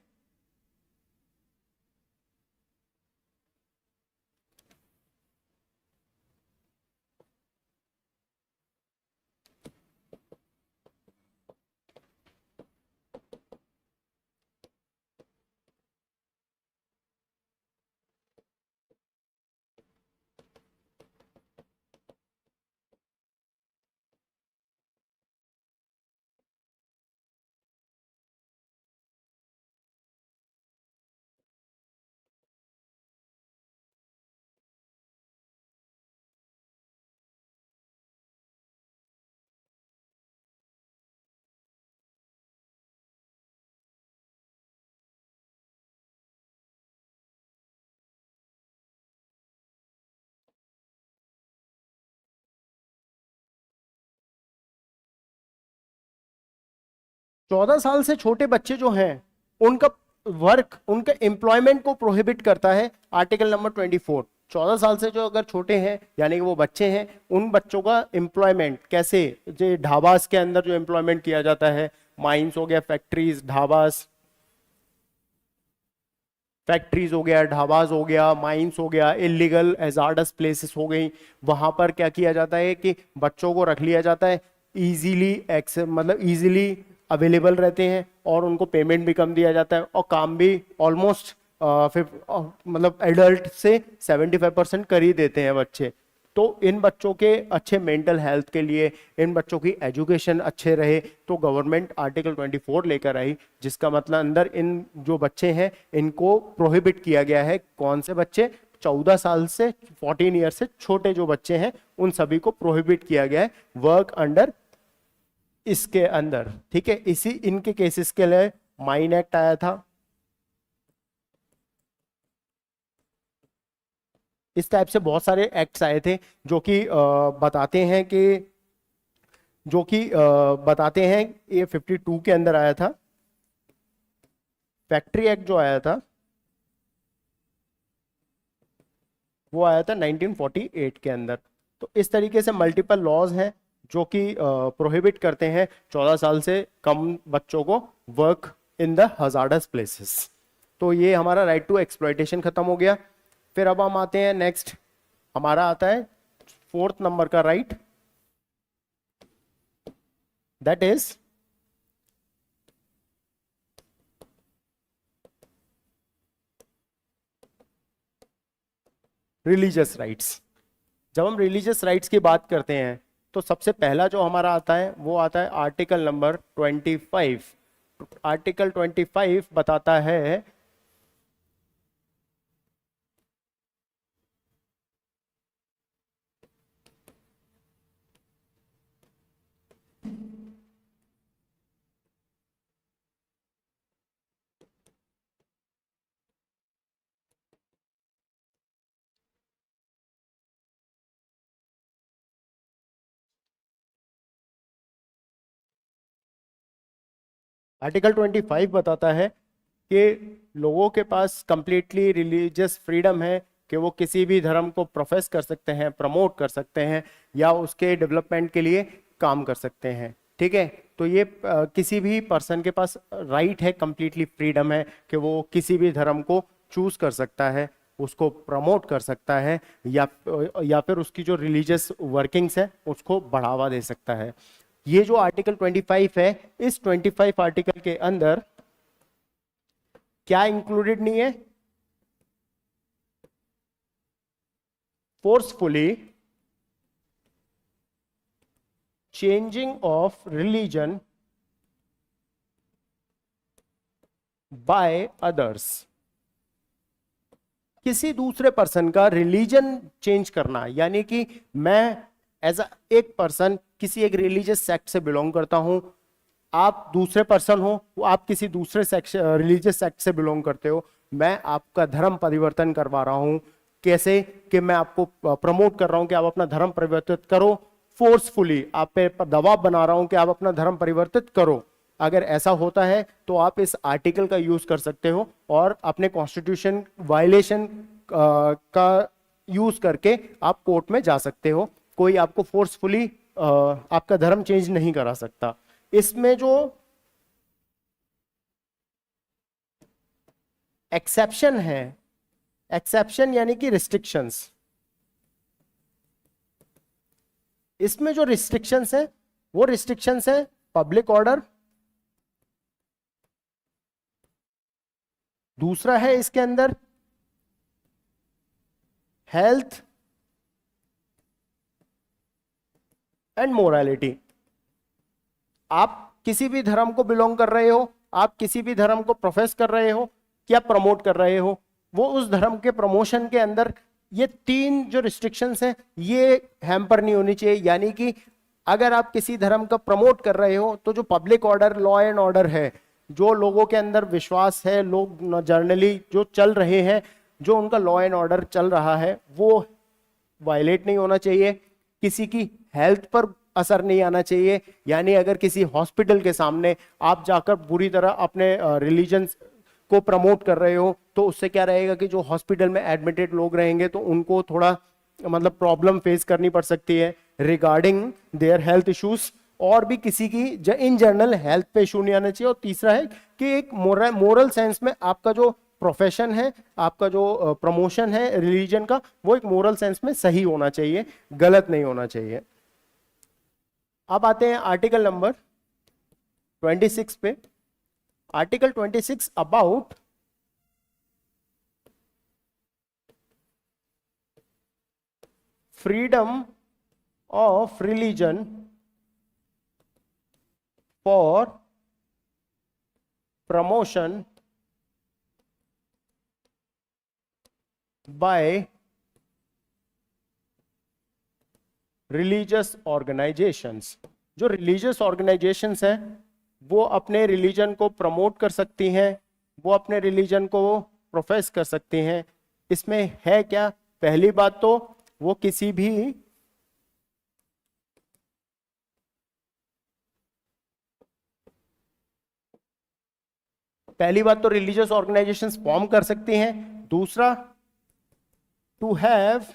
[SPEAKER 1] चौदह साल से छोटे बच्चे जो हैं उनका वर्क, उनके एम्प्लॉयमेंट को प्रोहिबिट करता है आर्टिकल नंबर 24। 14 साल से जो अगर छोटे हैं यानी कि वो बच्चे हैं, उन बच्चों का एम्प्लॉयमेंट कैसे, जो ढाबास के अंदर जो एम्प्लॉयमेंट किया जाता है, माइंस हो गया, फैक्ट्रीज हो गया, ढाबाज हो गया, माइंस हो गया, इलीगल हैजार्डस प्लेसेस हो गई, वहां पर क्या किया जाता है कि बच्चों को रख लिया जाता है, इजीली एक्सेस मतलब इजीली अवेलेबल रहते हैं और उनको पेमेंट भी कम दिया जाता है और काम भी ऑलमोस्ट मतलब एडल्ट से 75% कर ही देते हैं बच्चे। तो इन बच्चों के अच्छे मेंटल हेल्थ के लिए, इन बच्चों की एजुकेशन अच्छे रहे, तो गवर्नमेंट आर्टिकल 24 लेकर आई, जिसका मतलब अंदर इन जो बच्चे हैं इनको प्रोहिबिट किया गया है। कौन से बच्चे? 14 साल से 14 ईयर से छोटे जो बच्चे हैं उन सभी को प्रोहिबिट किया गया है वर्क अंडर इसके अंदर, ठीक है, इसी इनके केसेस के लिए माइन एक्ट आया था। इस टाइप से बहुत सारे एक्ट्स आए थे जो कि बताते हैं कि बताते हैं, ये 52 के अंदर आया था। फैक्ट्री एक्ट जो आया था वो आया था 1948 के अंदर। तो इस तरीके से मल्टीपल लॉज हैं जो कि प्रोहिबिट करते हैं 14 साल से कम बच्चों को work in the hazardous places. तो ये हमारा राइट टू एक्सप्लॉयटेशन खत्म हो गया। फिर अब हम आते हैं नेक्स्ट, हमारा आता है 4th नंबर का right, that is religious rights. जब हम रिलीजियस राइट्स की बात करते हैं तो सबसे पहला जो हमारा आता है वो आता है आर्टिकल नंबर 25। आर्टिकल 25 बताता है आर्टिकल 25 बताता है कि लोगों के पास कंप्लीटली रिलीजियस फ्रीडम है कि वो किसी भी धर्म को प्रोफेस कर सकते हैं, प्रमोट कर सकते हैं या उसके डेवलपमेंट के लिए काम कर सकते हैं, ठीक है। तो ये किसी भी पर्सन के पास राइट है, कंप्लीटली फ्रीडम है कि वो किसी भी धर्म को चूज कर सकता है, उसको प्रमोट कर सकता है या फिर उसकी जो रिलीजियस वर्किंग्स है उसको बढ़ावा दे सकता है। ये जो आर्टिकल 25 है, इस 25 आर्टिकल के अंदर क्या इंक्लूडेड नहीं है? Forcefully changing of religion by others. किसी दूसरे पर्सन का रिलीजन चेंज करना, यानी कि मैं एज एक पर्सन किसी एक रिलीजियस सेक्ट से बिलोंग करता हूं, आप दूसरे पर्सन हो, आप किसी दूसरे रिलीजियस सेक्ट से बिलोंग करते हो, मैं आपका धर्म परिवर्तन करवा रहा हूं। कैसे कि मैं आपको प्रमोट कर रहा हूं कि आप अपना धर्म परिवर्तित करो, फोर्सफुली आप पे दबाव बना रहा हूं कि आप अपना धर्म परिवर्तित करो। अगर ऐसा होता है तो आप इस आर्टिकल का यूज कर सकते हो और अपने कॉन्स्टिट्यूशन वायलेशन का यूज करके आप कोर्ट में जा सकते हो। कोई आपको फोर्सफुली आपका धर्म चेंज नहीं करा सकता। इसमें जो एक्सेप्शन है, एक्सेप्शन यानी कि रिस्ट्रिक्शंस, इसमें जो रिस्ट्रिक्शंस है वो रिस्ट्रिक्शंस है पब्लिक ऑर्डर, दूसरा है इसके अंदर हेल्थ एंड मोरालिटी। आप किसी भी धर्म को बिलोंग कर रहे हो, आप किसी भी धर्म को प्रोफेस कर रहे हो क्या प्रमोट कर रहे हो, वो उस धर्म के प्रमोशन के अंदर ये 3 जो रिस्ट्रिक्शंस हैं ये हैम्पर नहीं होनी चाहिए। यानी कि अगर आप किसी धर्म का प्रमोट कर रहे हो तो जो public order, law and order है, जो लोगों के अंदर विश्वास है, लोग जर्नली जो चल रहे हैं, जो उनका लॉ एंड ऑर्डर चल रहा है वो वायलेट नहीं होना चाहिए। किसी की हेल्थ पर असर नहीं आना चाहिए, यानी अगर किसी हॉस्पिटल के सामने आप जाकर बुरी तरह अपने रिलीजन को प्रमोट कर रहे हो तो उससे क्या रहेगा कि जो हॉस्पिटल में एडमिटेड लोग रहेंगे तो उनको थोड़ा मतलब प्रॉब्लम फेस करनी पड़ सकती है रिगार्डिंग देयर हेल्थ इश्यूज, और भी किसी की इन जनरल हेल्थ पे इशू नहीं आना चाहिए। और तीसरा है कि एक मोरल सेंस में आपका जो प्रोफेशन है, आपका जो प्रमोशन है रिलीजन का, वो एक मोरल सेंस में सही होना चाहिए, गलत नहीं होना चाहिए। अब आते हैं आर्टिकल नंबर 26 पे। Article 26 about freedom of religion for promotion by religious organizations। जो रिलीजियस ऑर्गेनाइजेशंस हैं वो अपने रिलीजन को प्रमोट कर सकती हैं, वो अपने रिलीजन को प्रोफेस कर सकती हैं। इसमें है क्या? पहली बात तो वो किसी भी पहली बात तो रिलीजियस ऑर्गेनाइजेशंस फॉर्म कर सकती हैं। दूसरा, टू हैव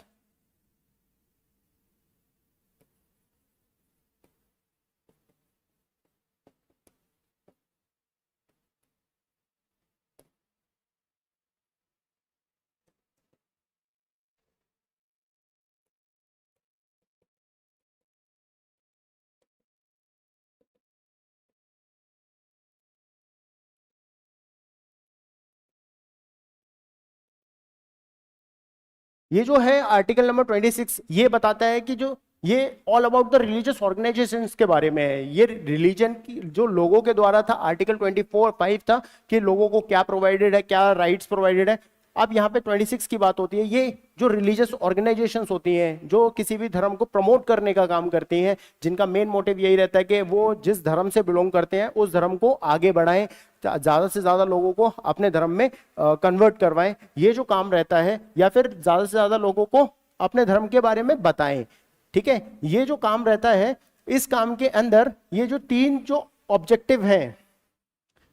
[SPEAKER 1] ये जो है आर्टिकल नंबर 26 ये बताता है कि जो ये all about the religious organisations के बारे में है। ये रिलीजन की जो लोगों के द्वारा था, आर्टिकल 24(5) था कि लोगों को क्या प्रोवाइडेड है, क्या राइट्स प्रोवाइडेड है। अब यहाँ पे 26 की बात होती है। ये जो रिलीजियस ऑर्गेनाइजेशंस होती हैं जो किसी भी धर्म को प्रमोट करने का काम करती हैं, जिनका मेन मोटिव यही रहता है कि वो जिस धर्म से बिलोंग करते हैं उस धर्म को आगे बढ़ाएं, ज्यादा से ज्यादा लोगों को अपने धर्म में कन्वर्ट करवाएं, ये जो काम रहता है, या फिर ज्यादा से ज्यादा लोगों को अपने धर्म के बारे में बताएं। ठीक है, ये जो काम रहता है, इस काम के अंदर ये जो तीन जो ऑब्जेक्टिव हैं,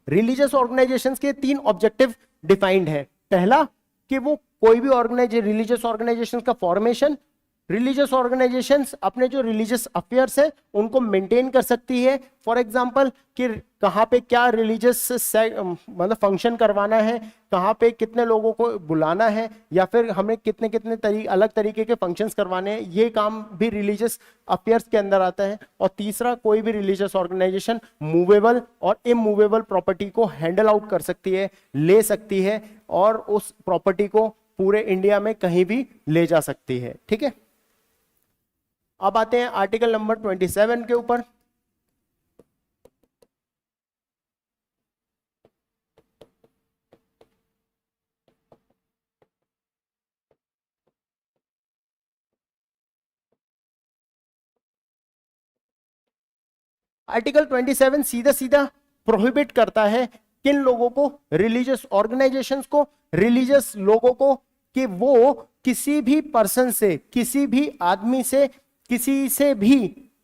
[SPEAKER 1] रिलीजियस ऑर्गेनाइजेशंस के तीन ऑब्जेक्टिव डिफाइंड है। पहला कि वो कोई भी रिलीजियस ऑर्गेनाइजेशंस का फॉर्मेशन, रिलीजियस ऑर्गेनाइजेशंस अपने जो रिलीजियस अफेयर्स है उनको मेंटेन कर सकती है। फॉर एग्जांपल कि कहाँ पे क्या रिलीजियस मतलब फंक्शन करवाना है, कहाँ पे कितने लोगों को बुलाना है, या फिर हमें कितने कितने अलग तरीके के फंक्शंस करवाने हैं, ये काम भी रिलीजियस अफेयर्स के अंदर आता है। और तीसरा, कोई भी रिलीजियस ऑर्गेनाइजेशन मूवेबल और इमूवेबल प्रॉपर्टी को हैंडल आउट कर सकती है, ले सकती है, और उस प्रॉपर्टी को पूरे इंडिया में कहीं भी ले जा सकती है। ठीक है, अब आते हैं आर्टिकल नंबर 27 के ऊपर। आर्टिकल 27 सीधा सीधा प्रोहिबिट करता है किन लोगों को, रिलीजियस ऑर्गेनाइजेशंस को, रिलीजियस लोगों को, कि वो किसी भी पर्सन से, किसी भी आदमी से, किसी से भी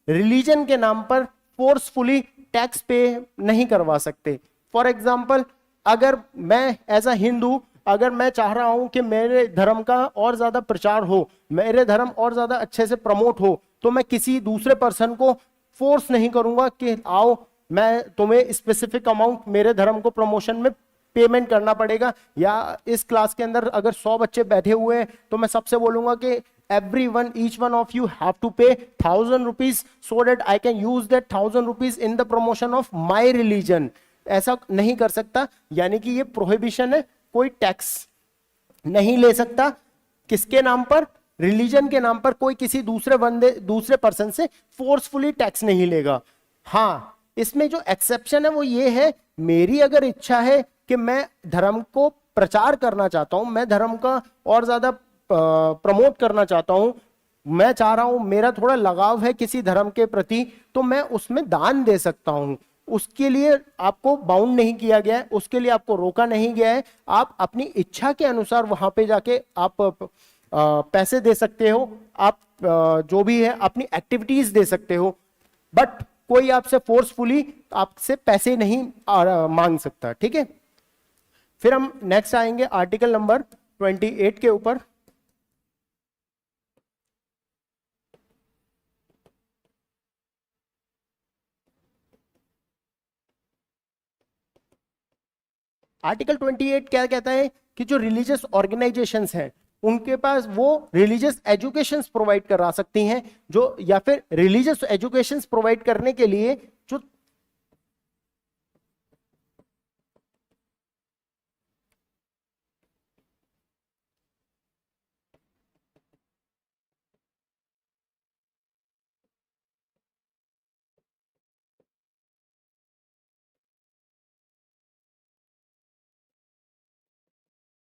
[SPEAKER 1] रिलीजन के नाम पर फोर्सफुली टैक्स पे नहीं करवा सकते। फॉर एग्जाम्पल, अगर मैं एज अ हिंदू, अगर मैं चाह रहा हूं कि मेरे धर्म का और ज्यादा प्रचार हो, मेरे धर्म और ज्यादा अच्छे से प्रमोट हो, तो मैं किसी दूसरे पर्सन को फोर्स नहीं करूंगा कि आओ मैं तुम्हें स्पेसिफिक अमाउंट मेरे धर्म को प्रमोशन में पेमेंट करना पड़ेगा। या इस क्लास के अंदर अगर 100 बच्चे बैठे हुए हैं तो मैं सबसे बोलूंगा कि everyone, each one of you have to pay 1,000 rupees so that I can use that 1,000 rupees in the promotion of my religion। ऐसा नहीं कर सकता, यानी कि ये प्रोहिबिशन है, कोई टैक्स नहीं ले सकता। किसके नाम पर? रिलीजन के नाम पर कोई किसी दूसरे पर्सन से फोर्सफुली टैक्स नहीं लेगा। हाँ, इसमें जो एक्सेप्शन है वो ये है, मेरी अगर इच्छा है कि मैं धर्म को प्रचार करना चाहता हूं, मैं धर्म का और ज्यादा प्रमोट करना चाहता हूं, मैं चाह रहा हूं, मेरा थोड़ा लगाव है किसी धर्म के प्रति, तो मैं उसमें दान दे सकता हूं। उसके लिए आपको बाउंड नहीं किया गया है, उसके लिए आपको रोका नहीं गया है। आप अपनी इच्छा के अनुसार वहां पे जाके आप पैसे दे सकते हो, आप जो भी है अपनी एक्टिविटीज दे सकते हो, बट कोई आपसे फोर्सफुली आपसे पैसे नहीं मांग सकता। ठीक है, फिर हम नेक्स्ट आएंगे आर्टिकल नंबर 28 के ऊपर। आर्टिकल 28 क्या कहता है कि जो रिलीजियस ऑर्गेनाइजेशंस हैं उनके पास वो रिलीजियस एजुकेशंस प्रोवाइड करा सकती हैं, जो या फिर रिलीजियस एजुकेशंस प्रोवाइड करने के लिए जो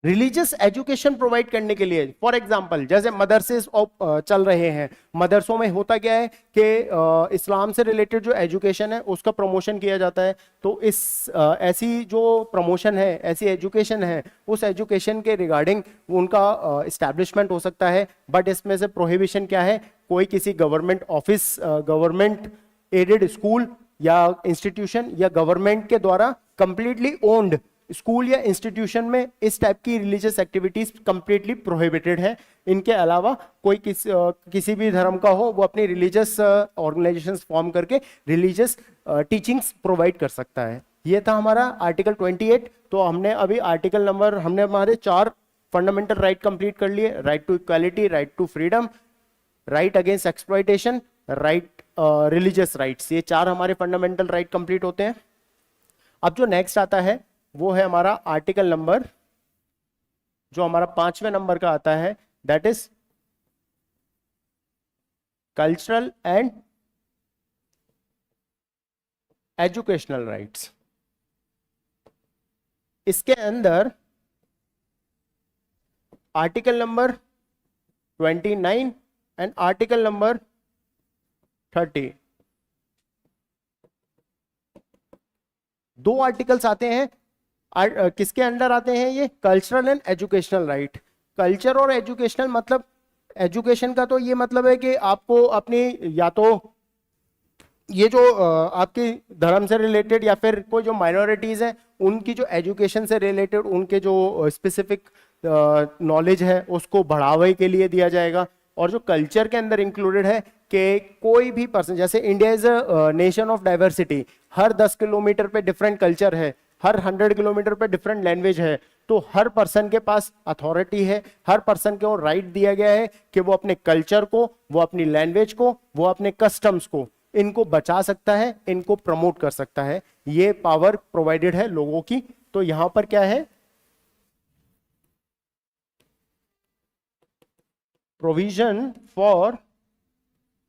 [SPEAKER 1] रिलीजियस एजुकेशन प्रोवाइड करने के लिए। फॉर एग्जांपल जैसे मदरसे चल रहे हैं, मदरसों में होता क्या है कि इस्लाम से रिलेटेड जो एजुकेशन है उसका प्रमोशन किया जाता है। तो ऐसी जो प्रमोशन है, ऐसी एजुकेशन है, उस एजुकेशन के रिगार्डिंग उनका इस्टेब्लिशमेंट हो सकता है। बट इसमें से प्रोहिबिशन क्या है, कोई किसी government office, government aided school या इंस्टीट्यूशन या गवर्नमेंट के द्वारा कंप्लीटली ओन्ड स्कूल या इंस्टीट्यूशन में इस टाइप की रिलीजियस एक्टिविटीज कंप्लीटली प्रोहिबिटेड है। इनके अलावा कोई किसी भी धर्म का हो, वो अपनी रिलीजियस ऑर्गेनाइजेशंस फॉर्म करके रिलीजियस टीचिंग्स प्रोवाइड कर सकता है। ये था हमारा आर्टिकल 28। तो हमने अभी आर्टिकल नंबर, हमने हमारे 4 फंडामेंटल राइट कंप्लीट कर लिए। Right to equality, right to freedom, right against exploitation, right religious rights, ये 4 हमारे फंडामेंटल राइट कंप्लीट होते हैं। अब जो नेक्स्ट आता है वो है हमारा आर्टिकल नंबर, जो हमारा 5वें नंबर का आता है, that is cultural and educational rights. इसके अंदर article number 29 and article number 30, 2 articles आते हैं। किसके अंडर आते हैं ये? Cultural and educational right. Culture और एजुकेशनल मतलब, एजुकेशन का तो ये मतलब है कि आपको अपनी, या तो ये जो आपकी धर्म से रिलेटेड या फिर कोई जो माइनॉरिटीज हैं उनकी जो एजुकेशन से रिलेटेड उनके जो स्पेसिफिक नॉलेज है उसको बढ़ावे के लिए दिया जाएगा। और जो कल्चर के अंदर इंक्लूडेड है कि कोई भी पर्सन, जैसे India is a nation of diversity, her 10 kilometre पे डिफरेंट कल्चर है, हर 100 किलोमीटर पे डिफरेंट लैंग्वेज है, तो हर पर्सन के पास अथॉरिटी है, हर पर्सन को राइट दिया गया है कि वो अपने कल्चर को, वो अपनी लैंग्वेज को, वो अपने कस्टम्स को, इनको बचा सकता है, इनको प्रमोट कर सकता है। ये पावर प्रोवाइडेड है लोगों की। तो यहां पर क्या है? Provision for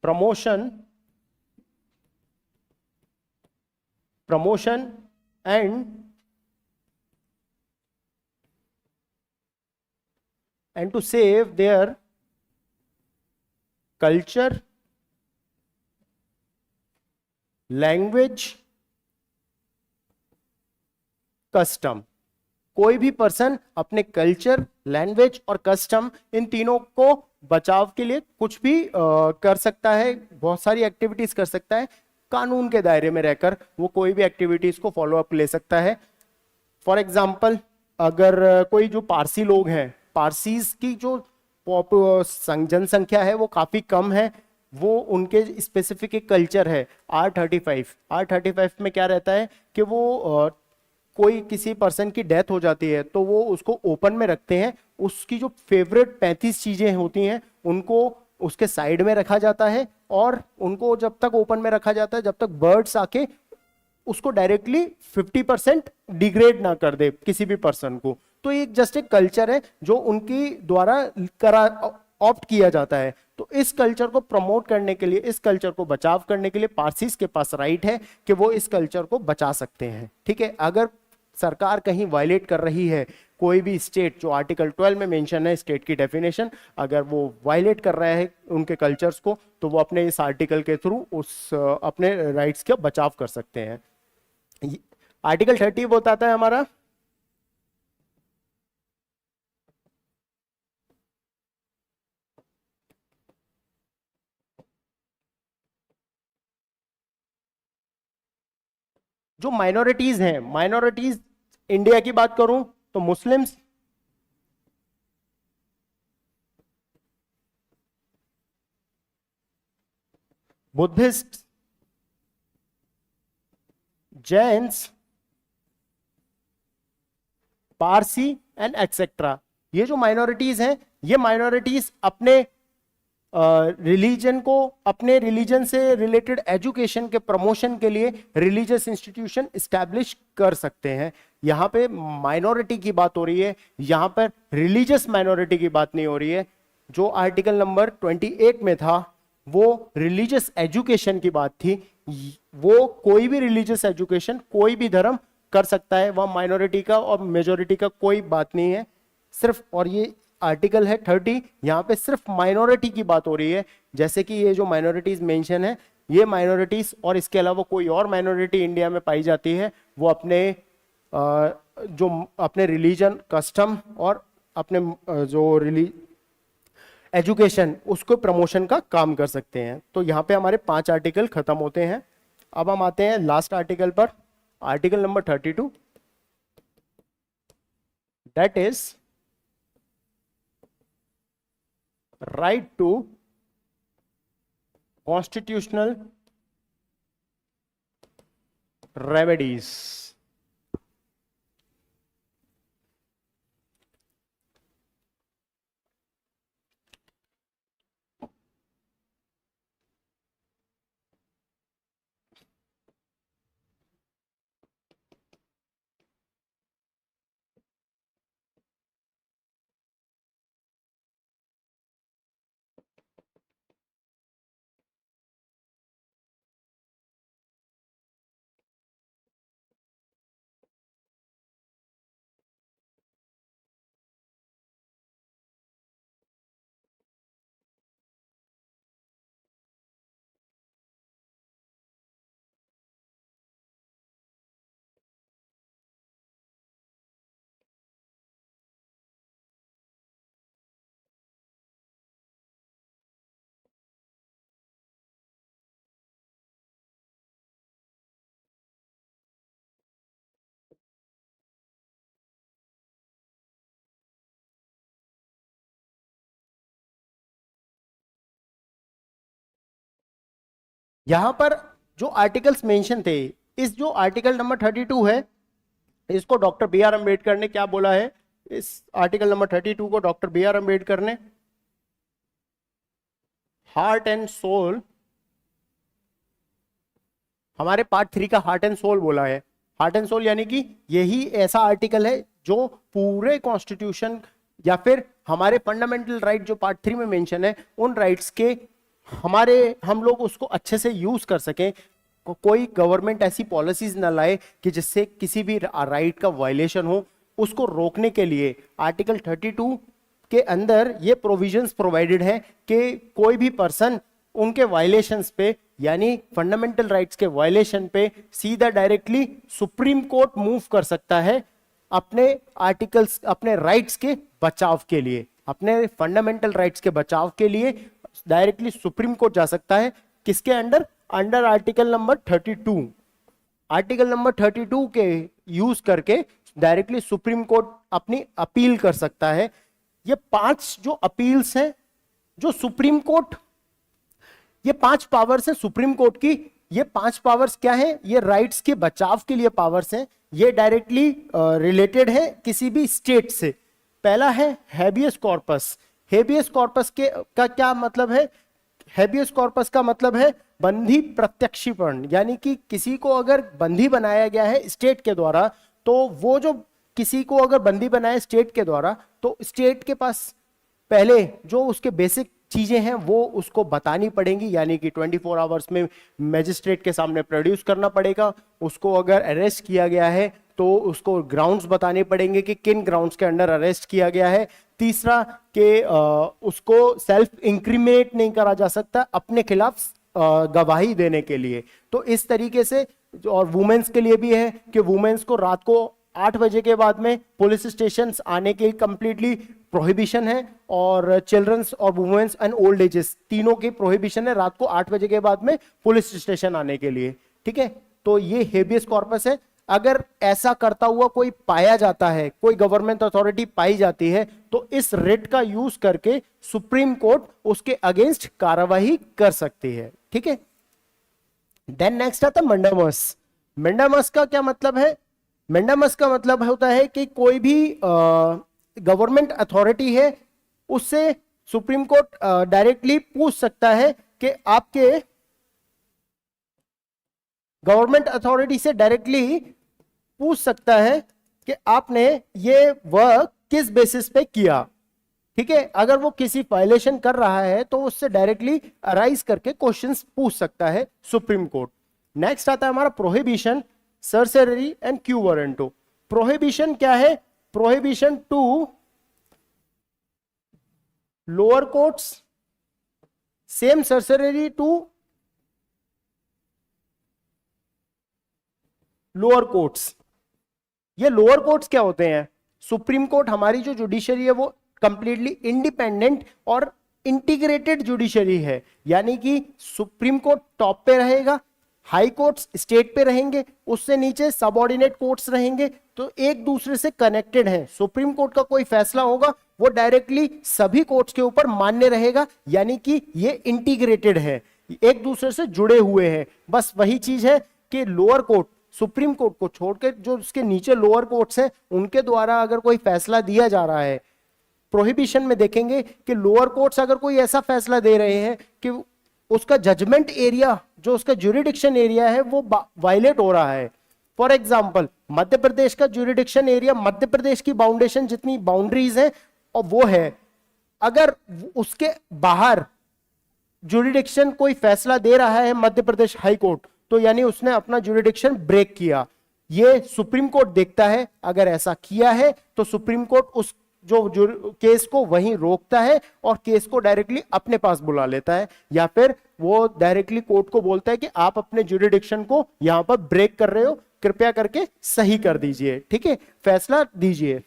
[SPEAKER 1] promotion and to save their culture, language, custom. कोई भी पर्सन अपने कल्चर, लैंग्वेज और कस्टम, इन तीनों को बचाव के लिए कुछ भी कर सकता है, बहुत सारी एक्टिविटीज कर सकता है। कानून के दायरे में रहकर वो कोई भी एक्टिविटीज को फॉलो अप ले सकता है। फॉर एग्जाम्पल, अगर कोई जो पारसी लोग हैं, पारसीज की जो जनसंख्या है वो काफी कम है, वो उनके स्पेसिफिक एक कल्चर है R35 में क्या रहता है कि वो कोई किसी पर्सन की डेथ हो जाती है तो वो उसको ओपन में रखते हैं। उसकी जो फेवरेट 35 चीजें होती हैं उनको उसके साइड में रखा जाता है, और उनको जब तक ओपन में रखा जाता है जब तक बर्ड्स आके उसको डायरेक्टली 50% डिग्रेड ना कर दे किसी भी पर्सन को। तो ये जस्ट एक कल्चर है जो उनकी द्वारा ऑप्ट किया जाता है। तो इस कल्चर को प्रमोट करने के लिए, इस कल्चर को बचाव करने के लिए पारसीज के पास राइट है कि वो इस कल्चर को बचा सकते हैं। ठीक है, अगर सरकार कहीं वायलेट कर रही है, कोई भी स्टेट, जो आर्टिकल 12 में मेंशन है स्टेट की डेफिनेशन, अगर वो वायलेट कर रहा है उनके कल्चर्स को, तो वो अपने इस आर्टिकल के थ्रू उस अपने राइट्स का बचाव कर सकते हैं। आर्टिकल 30 बताता है हमारा जो माइनॉरिटीज हैं, माइनॉरिटीज इंडिया की बात करूं तो Muslims, Buddhist, Jains, Parsi and etcetera. ये जो माइनॉरिटीज हैं, ये माइनॉरिटीज अपने रिलीजन को, अपने रिलीजन से रिलेटेड एजुकेशन के प्रमोशन के लिए रिलीजियस इंस्टीट्यूशन स्टैब्लिश कर सकते हैं। यहाँ पे माइनॉरिटी की बात हो रही है, यहाँ पर रिलीजियस माइनॉरिटी की बात नहीं हो रही है। जो आर्टिकल नंबर 28 में था वो रिलीजियस एजुकेशन की बात थी। वो कोई भी रिलीजियस एजुकेशन, कोई भी धर्म कर सकता है, वह माइनॉरिटी का और मेजोरिटी का कोई बात नहीं है। सिर्फ, और ये आर्टिकल है 30, यहाँ पे सिर्फ माइनॉरिटी की बात हो रही है। जैसे कि ये जो माइनॉरिटीज मेंशन है, ये माइनॉरिटीज और इसके अलावा कोई और माइनॉरिटी इंडिया में पाई जाती है, वो जो अपने रिलीजन, कस्टम और अपने एजुकेशन, उसको प्रमोशन का काम कर सकते हैं। तो यहाँ पे हमारे 5 आर्टिकल खत्म होते हैं। अब हम आते हैं लास्ट आर्टिकल पर, article number 32, that is right to constitutional remedies. यहां पर जो आर्टिकल्स मेंशन थे, इस जो आर्टिकल नंबर 32 है, इसको डॉक्टर बी आर अम्बेडकर ने क्या बोला है? इस आर्टिकल नंबर 32 को डॉक्टर बी आर अम्बेडकर ने हार्ट एंड सोल, हमारे पार्ट 3 का हार्ट एंड सोल बोला है। हार्ट एंड सोल यानी कि यही ऐसा आर्टिकल है जो पूरे कॉन्स्टिट्यूशन या फिर हमारे फंडामेंटल राइट जो पार्ट 3 में मेंशन है, उन राइट्स के हम लोग उसको अच्छे से यूज कर सकें। कोई गवर्नमेंट ऐसी पॉलिसीज ना लाए कि जिससे किसी भी राइट का वायलेशन हो, उसको रोकने के लिए आर्टिकल 32 के अंदर ये प्रोविजंस प्रोवाइडेड है कि कोई भी पर्सन उनके वायलेशंस पे, यानी फंडामेंटल राइट्स के वायलेशन पे सीधा डायरेक्टली सुप्रीम कोर्ट मूव कर सकता है अपने आर्टिकल्स, अपने राइट्स के बचाव के लिए, अपने फंडामेंटल राइट्स के बचाव के लिए डायरेक्टली सुप्रीम कोर्ट जा सकता है। किसके under? Under article number 32। Article number 32 के यूज करके डायरेक्टली सुप्रीम कोर्ट अपनी अपील कर सकता है। ये 5 जो अपील्स हैं, जो सुप्रीम कोर्ट, ये 5 पावर्स हैं सुप्रीम कोर्ट की। ये 5 पावर्स क्या हैं? ये राइट्स के बचाव के लिए पावर्स हैं। ये डायरेक्टली रिलेटेड है किसी भी स्टेट से। पहला है हैबियस कॉर्पस। हेबियस कॉर्पस के का क्या मतलब है? हेबियस कॉर्पस का मतलब है बंधी प्रत्यक्षीकरण, यानी कि किसी को अगर बंदी बनाया गया है स्टेट के द्वारा, तो वो जो किसी को अगर बंदी बनाया स्टेट के द्वारा, तो स्टेट के पास पहले जो उसके बेसिक चीजें हैं वो उसको बतानी पड़ेंगी, यानी कि 24 आवर्स में मैजिस्ट्रेट के सामने प्रोड्यूस करना पड़ेगा। उसको अगर अरेस्ट किया गया है तो उसको ग्राउंड्स बताने पड़ेंगे कि किन ग्राउंड्स के अंडर अरेस्ट किया गया है। तीसरा कि उसको सेल्फ इंक्रीमेट नहीं करा जा सकता अपने खिलाफ गवाही देने के लिए। तो इस तरीके से, और वुमेन्स के लिए भी है कि वुमेन्स को रात को 8 बजे के बाद में पुलिस स्टेशन आने के कंप्लीटली प्रोहिबिशन है, और चिल्ड्रंस और वुमेन्स एंड ओल्ड एजेस तीनों की प्रोहिबिशन है रात को 8 बजे के बाद में पुलिस स्टेशन आने के लिए। ठीक है, तो ये हेबियस कॉर्पस है। अगर ऐसा करता हुआ कोई पाया जाता है, कोई गवर्नमेंट अथॉरिटी पाई जाती है, तो इस रिट का यूज करके सुप्रीम कोर्ट उसके अगेंस्ट कार्रवाई कर सकती है। ठीक है, देन नेक्स्ट आता है मंडामस। मंडामस का क्या मतलब है? मंडामस का मतलब होता है कि कोई भी गवर्नमेंट अथॉरिटी है, उससे सुप्रीम कोर्ट डायरेक्टली पूछ सकता है कि आपके गवर्नमेंट अथॉरिटी से डायरेक्टली पूछ सकता है कि आपने ये वर्क किस बेसिस पे किया। ठीक है, अगर वो किसी वायलेशन कर रहा है तो उससे डायरेक्टली अराइज करके क्वेश्चंस पूछ सकता है सुप्रीम कोर्ट। नेक्स्ट आता है हमारा प्रोहिबिशन, सर्सरी एंड क्यू वारंटो। प्रोहिबिशन क्या है? Prohibition to lower courts same certiorari to lower courts. ये लोअर कोर्ट्स क्या होते हैं? सुप्रीम कोर्ट हमारी जो जुडिशरी है वो कंप्लीटली इंडिपेंडेंट और इंटीग्रेटेड जुडिशरी है, यानी कि सुप्रीम कोर्ट टॉप पे रहेगा, हाई कोर्ट्स स्टेट पे रहेंगे, उससे नीचे सबऑर्डिनेट कोर्ट्स रहेंगे, तो एक दूसरे से कनेक्टेड है। सुप्रीम कोर्ट का कोई फैसला होगा वो डायरेक्टली सभी कोर्ट्स के ऊपर मान्य रहेगा, यानी कि ये इंटीग्रेटेड है, एक दूसरे से जुड़े हुए हैं। बस वही चीज है कि लोअर कोर्ट सुप्रीम कोर्ट को छोड़कर जो उसके नीचे लोअर कोर्ट्स हैं उनके द्वारा अगर कोई फैसला दिया जा रहा है, प्रोहिबिशन में देखेंगे कि लोअर कोर्ट्स अगर कोई ऐसा फैसला दे रहे हैं कि उसका जजमेंट एरिया, जो उसका ज्यूरिडिक्शन एरिया है, वो वायलेट हो रहा है। फॉर एग्जांपल, मध्य प्रदेश का ज्यूरिडिक्शन एरिया, मध्य प्रदेश की बाउंडेशन जितनी बाउंड्रीज है और वो है, अगर उसके बाहर ज्यूरिडिक्शन कोई फैसला दे रहा है मध्य प्रदेश हाई कोर्ट, तो यानी उसने अपना ज्यूरिडिक्शन ब्रेक किया। ये सुप्रीम कोर्ट देखता है, अगर ऐसा किया है तो सुप्रीम कोर्ट उस जो केस को वहीं रोकता है और केस को डायरेक्टली अपने पास बुला लेता है, या फिर वो डायरेक्टली कोर्ट को बोलता है कि आप अपने ज्यूरिडिक्शन को यहां पर ब्रेक कर रहे हो, कृपया करके सही कर दीजिए, ठीक है, फैसला दीजिए।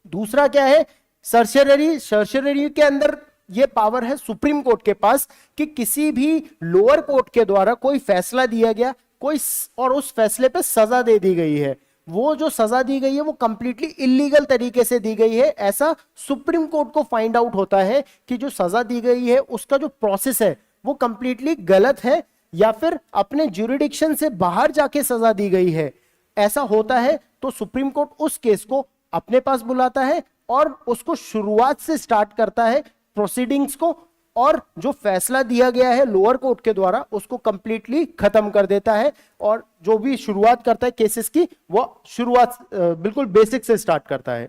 [SPEAKER 1] दूसरा क्या है? सर्सरी। सर्सरी के अंदर ये पावर है सुप्रीम कोर्ट के पास कि किसी भी लोअर कोर्ट के द्वारा कोई फैसला दिया गया, कोई और उस फैसले पे सजा दे दी गई है, वो जो सजा दी गई है वो कंप्लीटली इलीगल तरीके से दी गई है, ऐसा सुप्रीम कोर्ट को फाइंड आउट होता है कि जो सजा दी गई है उसका जो प्रोसेस है वो कंप्लीटली गलत है, या फिर अपने ज्यूरिडिक्शन से बाहर जाके सजा दी गई है, ऐसा होता है तो सुप्रीम कोर्ट उस केस को अपने पास बुलाता है और उसको शुरुआत से स्टार्ट करता है प्रोसीडिंग्स को, और जो फैसला दिया गया है लोअर कोर्ट के द्वारा उसको कंप्लीटली खत्म कर देता है, और जो भी शुरुआत करता है केसेस की वो शुरुआत बिल्कुल बेसिक से स्टार्ट करता है।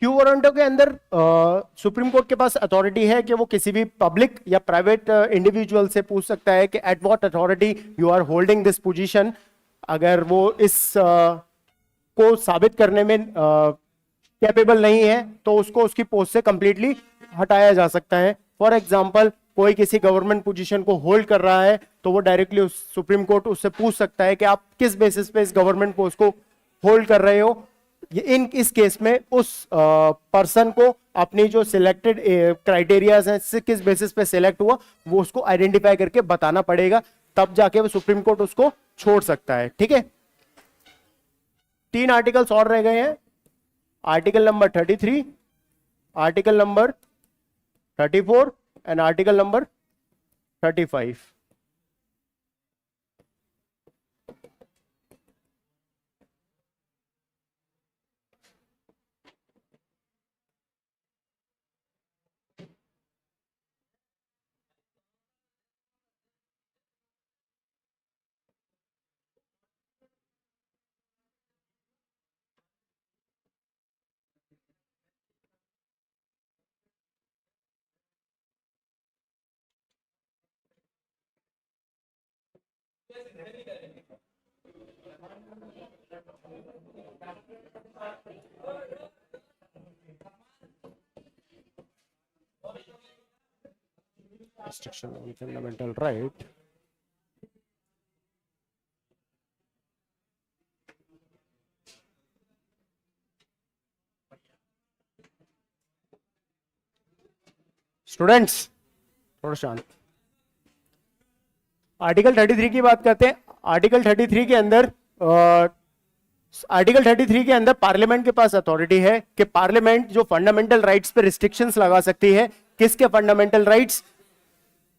[SPEAKER 1] क्यू वारंटो के अंदर सुप्रीम कोर्ट के पास अथॉरिटी है कि वो किसी भी पब्लिक या प्राइवेट इंडिविजुअल से पूछ सकता है कि at what authority you are holding this position. अगर वो इस को साबित करने में कैपेबल नहीं है तो उसको उसकी पोस्ट से कंप्लीटली हटाया जा सकता है। फॉर एग्जाम्पल, कोई किसी गवर्नमेंट पोजीशन को होल्ड कर रहा है तो वो डायरेक्टली उस सुप्रीम कोर्ट उससे पूछ सकता है कि आप किस बेसिस पे इस गवर्नमेंट पोस्ट को होल्ड कर रहे हो। इस केस में उस पर्सन को अपनी जो सिलेक्टेड क्राइटेरियाज हैं किस बेसिस पे सिलेक्ट हुआ वो उसको आइडेंटिफाई करके बताना पड़ेगा, तब जाके वो सुप्रीम कोर्ट उसको छोड़ सकता है, ठीक है। 3 आर्टिकल्स और रह गए हैं, article number 33, article number 34 and article number 35। Restriction on fundamental right. Students थोड़ा शांत। आर्टिकल 33 की बात करते हैं। आर्टिकल 33 के अंदर पार्लियामेंट के पास अथॉरिटी है कि पार्लियामेंट जो फंडामेंटल राइट्स पे रिस्ट्रिक्शंस लगा सकती है। किसके फंडामेंटल राइट्स?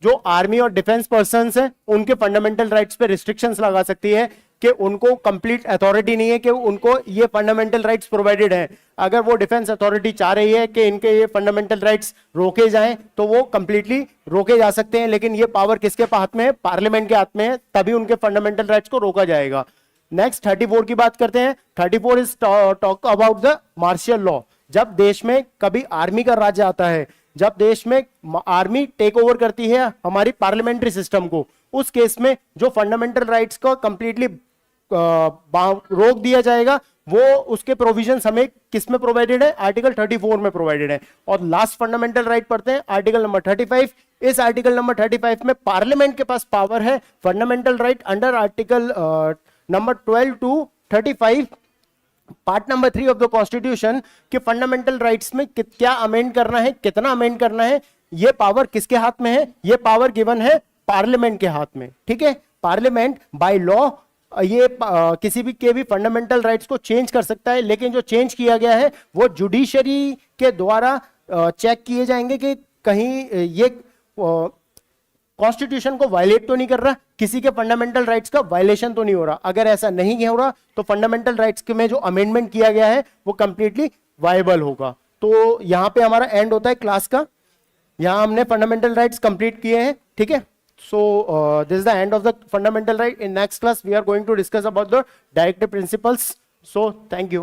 [SPEAKER 1] जो आर्मी और डिफेंस पर्सन्स हैं उनके फंडामेंटल राइट्स पे रिस्ट्रिक्शंस लगा सकती है कि उनको कंप्लीट अथॉरिटी नहीं है कि उनको ये फंडामेंटल राइट्स प्रोवाइडेड है। अगर वो डिफेंस अथॉरिटी चाह रही है कि इनके ये फंडामेंटल राइट्स रोके जाएं तो वो कंप्लीटली रोके जा सकते हैं, लेकिन ये पावर किसके हाथ में है? पार्लियामेंट के हाथ में है, तभी उनके फंडामेंटल राइट्स को रोका जाएगा। नेक्स्ट 34 की बात करते हैं। 34 is talk about the martial law. जब देश में कभी आर्मी का राज्य आता है, जब देश में आर्मी टेक ओवर करती है हमारी पार्लियामेंट्री सिस्टम को, उस केस में जो फंडामेंटल राइट्स को कंप्लीटली रोक दिया जाएगा, वो उसके प्रोविजंस हमें किस में प्रोवाइडेड है, आर्टिकल 34 में प्रोवाइडेड है। और लास्ट फंडामेंटल राइट पढ़ते हैं आर्टिकल नंबर 35। इस आर्टिकल नंबर 35 में पार्लियामेंट के पास पावर है fundamental right under article number 12 to 35 part number 3 of the constitution कि फंडामेंटल राइट्स में क्या अमेंड करना है, कितना अमेंड करना है, ये पावर किसके हाथ में है, ये पावर गिवन है पार्लियामेंट के हाथ में। ठीक है, पार्लियामेंट बाय लॉ ये किसी भी के भी फंडामेंटल राइट्स को चेंज कर सकता है, लेकिन जो चेंज किया गया है वो जुडिशरी के द्वारा चेक किए जाएंगे कि कहीं ये कॉन्स्टिट्यूशन को वायलेट तो नहीं कर रहा, किसी के फंडामेंटल राइट्स का वायलेशन तो नहीं हो रहा। अगर ऐसा नहीं हो रहा तो फंडामेंटल राइट्स के में जो अमेंडमेंट किया गया है वो कंप्लीटली वायबल होगा। तो यहां पे हमारा एंड होता है क्लास का, यहां हमने फंडामेंटल राइट्स कंप्लीट किए हैं। ठीक है, so this is the end of the fundamental right. In next class we are going to discuss about the directive principles. So thank you.